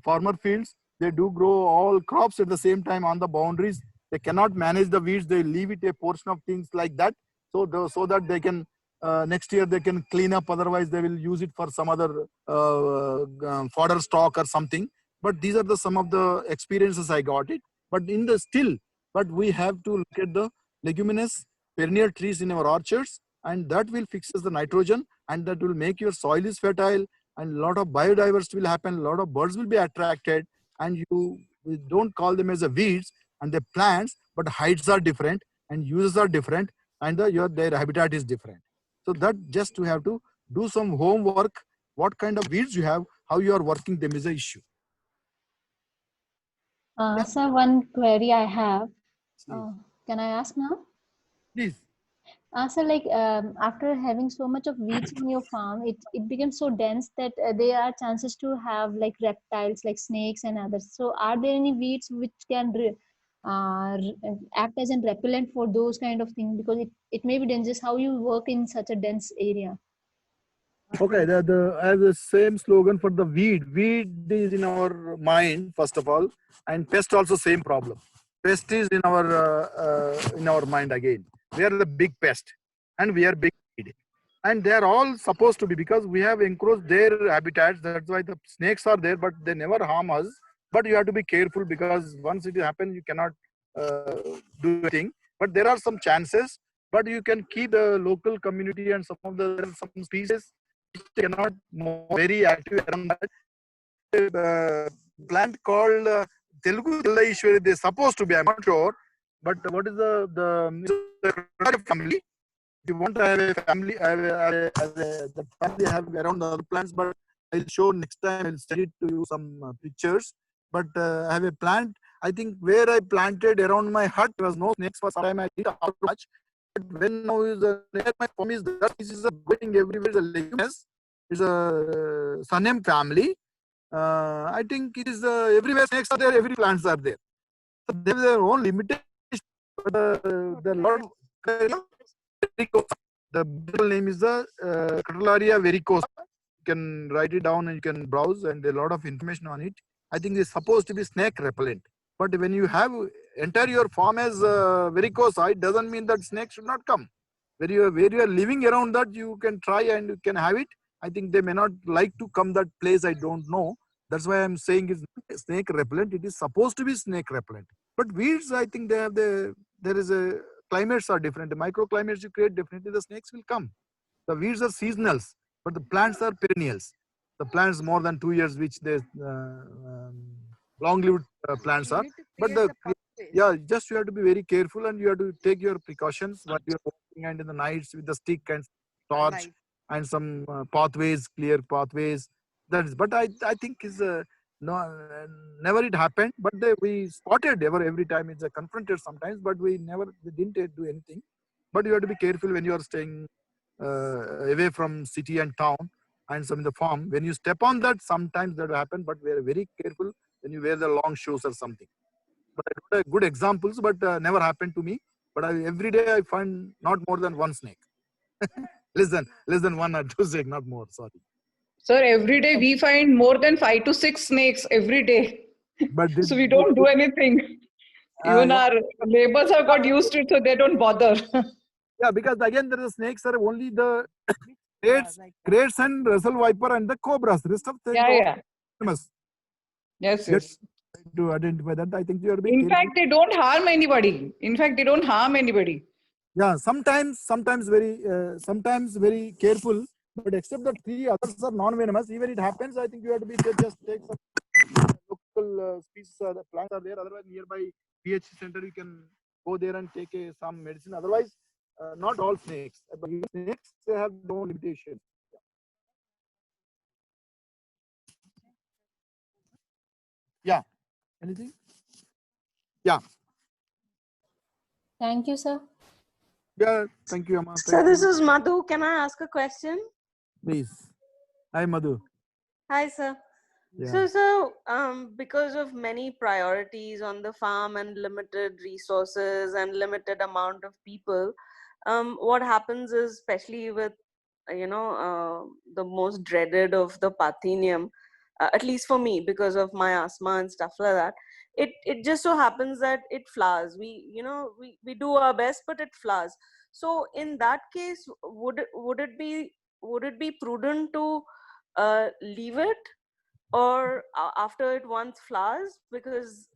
farmer fields. They do grow all crops at the same time on the boundaries. They cannot manage the weeds. They leave it a portion of things like that. So that they can next year they can clean up. Otherwise, they will use it for some other fodder stock or something. But these are some of the experiences I got it. But but we have to look at the leguminous perennial trees in our orchards, and that will fix the nitrogen, and that will make your soil is fertile, and a lot of biodiversity will happen. A lot of birds will be attracted, and you don't call them as a weeds and the plants, but heights are different and uses are different, and their habitat is different. So that just we have to do some homework. What kind of weeds you have, how you are working them is an issue. Sir, one query I have. Can I ask now? Please. So like after having so much of weeds on your farm, it becomes so dense that there are chances to have like reptiles like snakes and others. So are there any weeds which can act as a repellent for those kind of things? Because it may be dangerous how you work in such a dense area. Okay, I have the same slogan for the weed. Weed is in our mind, first of all, and pest also same problem. Pest is in our mind again. We are the big pest, and we are big weed, and they are all supposed to be, because we have encroached their habitats. That's why the snakes are there, but they never harm us. But you have to be careful, because once it happens, you cannot do anything. But there are some chances. But you can keep the local community and some species cannot more very active around that. Plant called Telugu Ishwari, they're supposed to be, I'm not sure. But what is the family? If you want to have a family, the family have around the other plants, but I'll show next time. I'll send it to you some pictures. But I have a plant. I think where I planted around my hut, there was no snakes for some time. I did out much. But when now is near my farm is that this is going everywhere. It's a leguminous. It's a Sanem family. I think it is everywhere snakes are there. Every plants are there. So they have their own limitation. But the lot of vericosa. The middle name is the Crotalaria vericosa. You can write it down and you can browse, and there are a lot of information on it. I think it's supposed to be snake repellent. But when you have entire your farm as vericosa, it doesn't mean that snakes should not come. Where you are living around that, you can try and you can have it. I think they may not like to come that place. I don't know. That's why I'm saying it's snake repellent. It is supposed to be snake repellent. But weeds, I think they have climates are different. The microclimates you create, definitely the snakes will come. The weeds are seasonals, but the plants are perennials. The plants more than 2 years, which they long-lived plants are. But just you have to be very careful, and you have to take your precautions while you are working, and in the nights with the stick and torch and some pathways, clear pathways. That is, but I think is never it happened. But we spotted every time it's confronted sometimes, but we didn't do anything. But you have to be careful when you are staying away from city and town and some in the farm. When you step on that, sometimes that will happen. But we are very careful when you wear the long shoes or something. But I don't have good examples, but never happened to me. But every day I find not more than one snake. less than 1 or 2 snakes, not more. Sorry. Sir, every day we find more than 5 to 6 snakes every day. But so we don't do anything. Even our neighbors have got used to it, so they don't bother. Yeah, because again, the snakes are only the crates and Russell viper and the cobras. The rest of the famous. Yes. To identify that, I think you are being In fact, they don't harm anybody. Yeah, sometimes very careful. But except that 3 others are non-venomous, even it happens, I think you have to be just take some local species. The plants are there. Otherwise, nearby PHC center, you can go there and take some medicine. Otherwise, not all snakes. But snakes, they have no limitation. Yeah. Anything? Yeah. Thank you, sir. Yeah, thank you, Amma. So this is Madhu. Can I ask a question? Please. Hi, Madhu. Hi, sir. Yeah. So, because of many priorities on the farm and limited resources and limited amount of people, what happens is, especially with, the most dreaded of the Parthenium, at least for me, because of my asthma and stuff like that, it just so happens that it flowers. We do our best, but it flowers. So in that case, would it be prudent to leave it, or after it once flowers? Because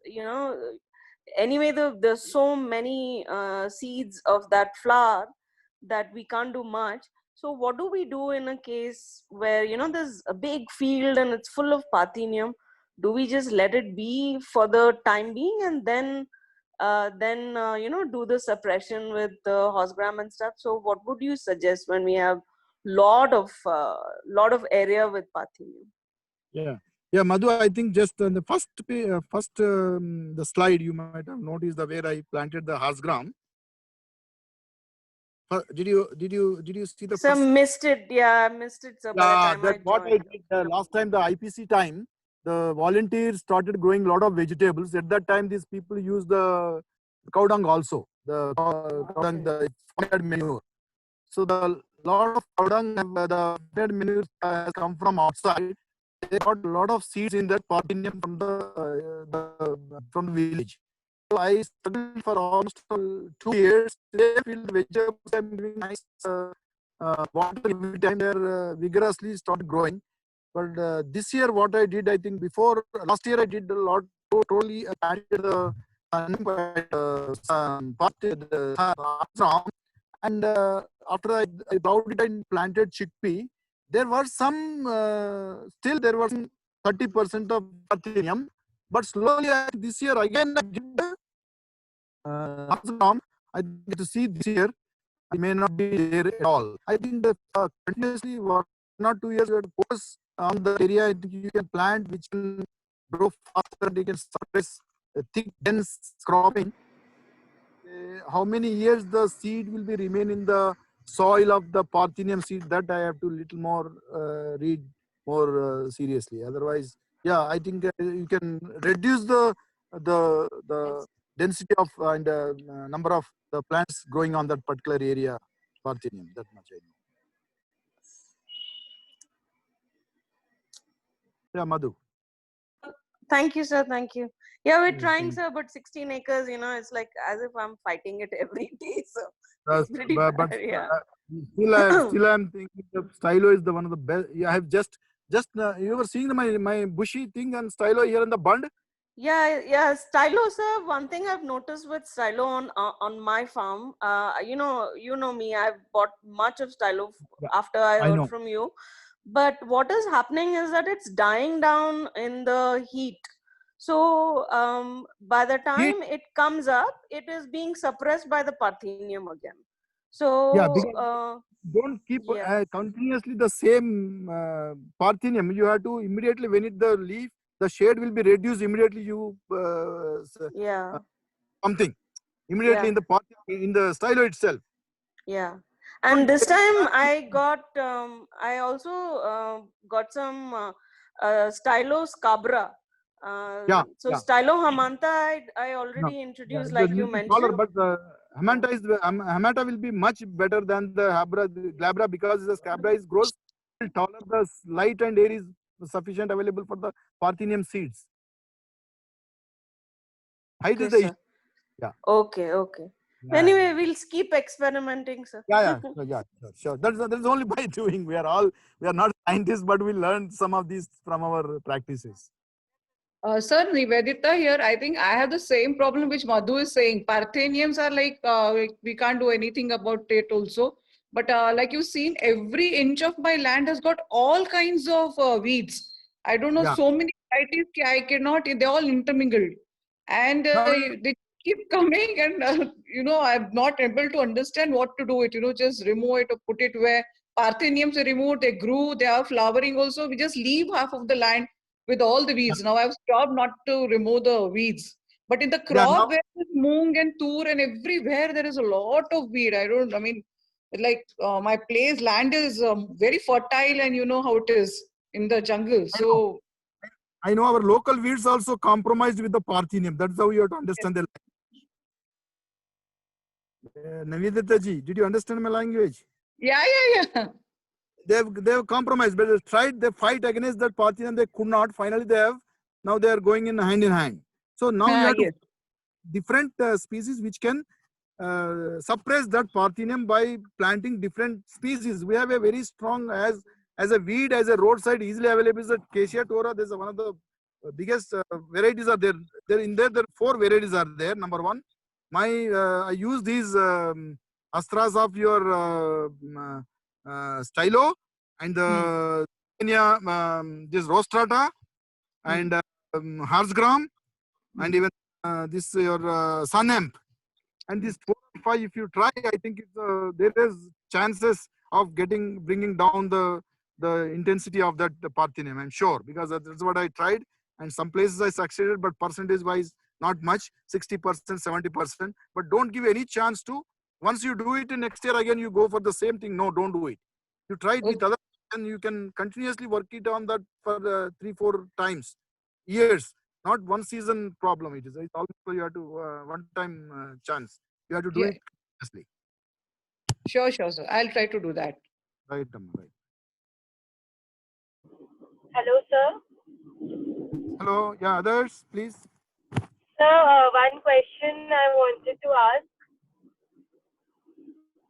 anyway, there's so many seeds of that flower that we can't do much. So what do we do in a case where there's a big field and it's full of Parthenium? Do we just let it be for the time being and then then do the suppression with horse gram and stuff. So what would you suggest when we have lot of area with Parthenium? Yeah, Madhu, I think just on the first the slide you might have noticed the where I planted the horse gram. Did you see the So first? missed it. Yeah, I missed it. So by the time I What I joined. did last time, the IPC time, the volunteers started growing a lot of vegetables. At that time, these people use the cow dung also, the cow dung, the farmyard manure. So the lot of cow dung, the farmyard manure has come from outside. They got a lot of seeds in that Parthenium from from the village. So I struggled for almost 2 years. They feel the vegetables I'm doing nice water every time. They're vigorously start growing. But this year, what I did, I think before last year, I did a lot. Totally added the and after I brought it and planted chickpea, there were some still there was 30% of Parthenium, but slowly this year again I did I get to see this year it may not be there at all. I think that continuously 1 or 2 years we have to focus on the area. I think you can plant which can grow faster and you can suppress thick dense cropping. How many years the seed will be remain in the soil of the Parthenium seed, that I have to little more read more seriously. Otherwise, yeah, I think you can reduce the density of and number of the plants growing on that particular area Parthenium. That much I know. Yeah, Madhu. Thank you, sir. Thank you. Yeah, we're trying, sir, but 16 acres, it's like as if I'm fighting it every day. So it's pretty But yeah. still I'm thinking the stylo is the one of the best. Yeah, I have just you were seeing my bushy thing and stylo here in the bund. Yeah, stylo, sir. One thing I've noticed with stylo on my farm, you know me, I've bought much of stylo after I heard from you. But what is happening is that it's dying down in the heat. So by the time it comes up, it is being suppressed by the Parthenium again. So yeah, because don't keep continuously the same Parthenium. You have to immediately when the leaf, the shade will be reduced immediately. You something immediately in the Parthenium, in the stylo itself. Yeah. And this time I got, I also got some stylo scabra. So stylo hamanta, I already introduced, like you mentioned. Taller, but hamata will be much better than the glabra because the scabra is grows taller. The light and air is sufficient available for the Parthenium seeds. Height is the issue. Yeah. Okay. Anyway, we'll keep experimenting, sir. Sure. That's only by doing. We are not scientists, but we learn some of these from our practices. Sir, Nivedita here. I think I have the same problem which Madhu is saying. Partheniums are like we can't do anything about it also. But like you've seen, every inch of my land has got all kinds of weeds. I don't know, so many varieties. I cannot. They're all intermingled, and they keep coming, and I'm not able to understand what to do with it. Just remove it or put it where Partheniums are removed. They grew. They are flowering also. We just leave half of the land with all the weeds. Now I've stopped not to remove the weeds. But in the crop where there's moong and tur and everywhere there is a lot of weed. My land is very fertile, and you know how it is in the jungle. So I know our local weeds also compromised with the Parthenium. That's how you have to understand the Navidita ji, did you understand my language? Yeah. They've compromised, but they fight against that Parthenium. They could not. Finally, now they are going in hand. So now you have to different species which can suppress that Parthenium by planting different species. We have a very strong as a weed, as a roadside easily available is the Acacia tora. There's one of the biggest varieties are there. There are 4 varieties are there. Number 1, I use these astras of your stylo and the this rostrata and horse gram and even this your sun hemp, and this 4 and 5, if you try, I think it's, there is chances of bringing down the intensity of that the Parthenium. I'm sure, because that's what I tried, and some places I succeeded, but percentage wise not much, 60%, 70%. But don't give any chance to. Once you do it, next year again you go for the same thing. No, don't do it. You try it with other, and you can continuously work it on that for 3-4 times, years. Not one season problem. It is. It's also you have to one time chance. You have to do it continuously. Sure, sir. I'll try to do that. Right, right. Hello, sir. Hello. Yeah, others, please. Sir, one question I wanted to ask.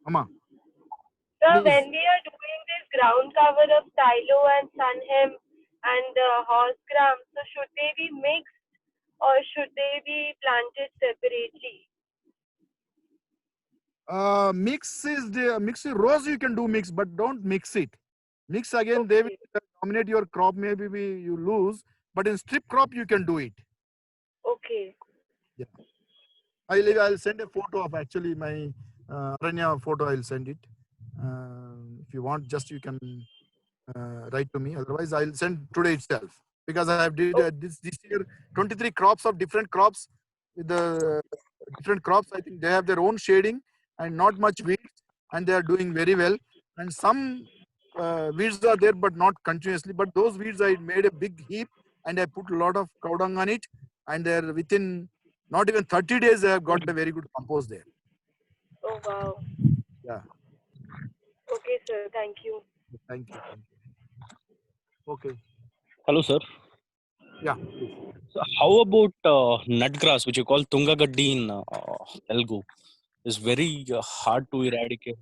Amma. Sir, Please. when we are doing this ground cover of silo and sun hemp and horse gram, so should they be mixed or should they be planted separately? Mix rose you can do mix, but don't mix it. Mix again, they will dominate your crop. Maybe you lose, but in strip crop you can do it. Okay. Yeah. I'll send a photo of actually my Aranya photo. I'll send it. If you want, just you can write to me. Otherwise, I'll send today itself, because I have did this year 23 crops of different crops with the different crops. I think they have their own shading and not much weeds, and they are doing very well. And some weeds are there, but not continuously. But those weeds I made a big heap, and I put a lot of cow dung on it, and they're within not even 30 days, I have got a very good compost there. Oh, wow. Yeah. Okay, sir. Thank you. Thank you. Okay. Hello, sir. Yeah. So how about nut grass, which you call Tungagaddi in Telugu? Is very hard to eradicate,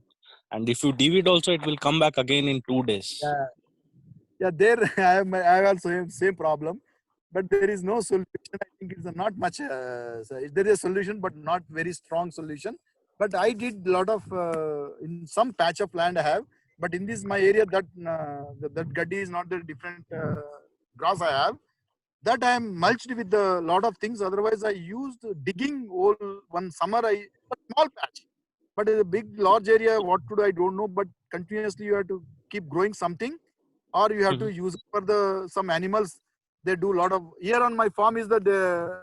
and if you deweed also, it will come back again in 2 days. Yeah. There I also have same problem, but there is no solution. I think it's not much. There is a solution, but not very strong solution. But I did a lot of in some patch of land I have, but in this my area that gaddi is not the different grass I have. That I am mulched with a lot of things. Otherwise, I used digging all one summer. A small patch, but in a big large area. What to do? I don't know. But continuously, you have to keep growing something, or you have to use it for some animals. They do a lot of here on my farm. Is that the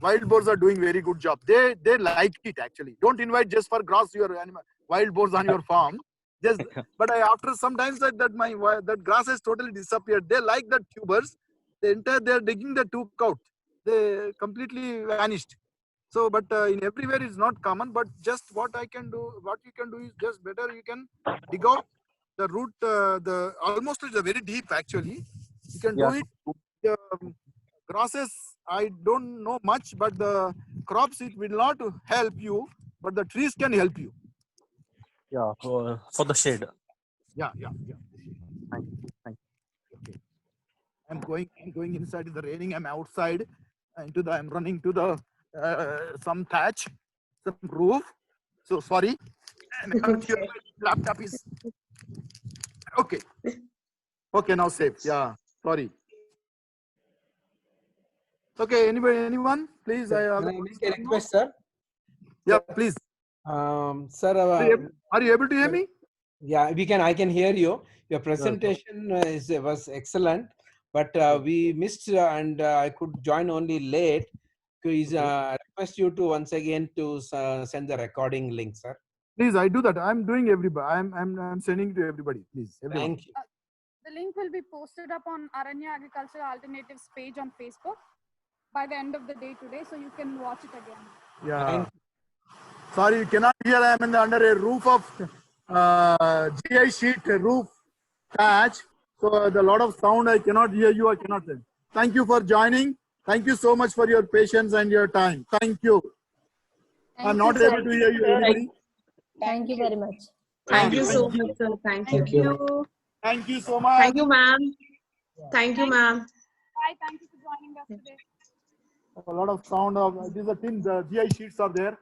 wild boars are doing very good job. They like it actually. Don't invite just for grass your animal wild boars on your farm. Just but after sometimes that grass has totally disappeared. They like the tubers. They're digging the tube out. They completely vanished. So, but in everywhere is not common. But just what you can do is just better. You can dig out the root. Almost it's very deep actually. You can do it. Grasses, I don't know much, but the crops it will not help you. But the trees can help you. Yeah, for the shade. Yeah. Thank you. Okay. I'm going inside. It's raining. I'm outside. I'm running to the some thatch, some roof. So sorry. And here my laptop is okay. Okay, now safe. Yeah. Sorry. Okay. Anyone? Please. Can I make a request, sir? Yeah, please. Sir, are you able to hear me? Yeah, I can hear you. Your presentation was excellent, but we missed and I could join only late. Please request you to once again to send the recording link, sir. Please, I do that. I'm doing everybody. I'm sending to everybody. Please, everyone. Thank you. The link will be posted up on Aranya Agricultural Alternatives page on Facebook by the end of the day today, so you can watch it again. Yeah. Sorry, you cannot hear. I am under a roof of GI sheet roof patch. So the lot of sound. I cannot hear you. I cannot hear. Thank you for joining. Thank you so much for your patience and your time. Thank you. I'm not able to hear you. Anybody? Thank you very much. Thank you so much, sir. Thank you. Thank you so much. Thank you, ma'am. Thank you, ma'am. Bye. Thank you for joining us today. A lot of sound of these are things. The GI sheets are there.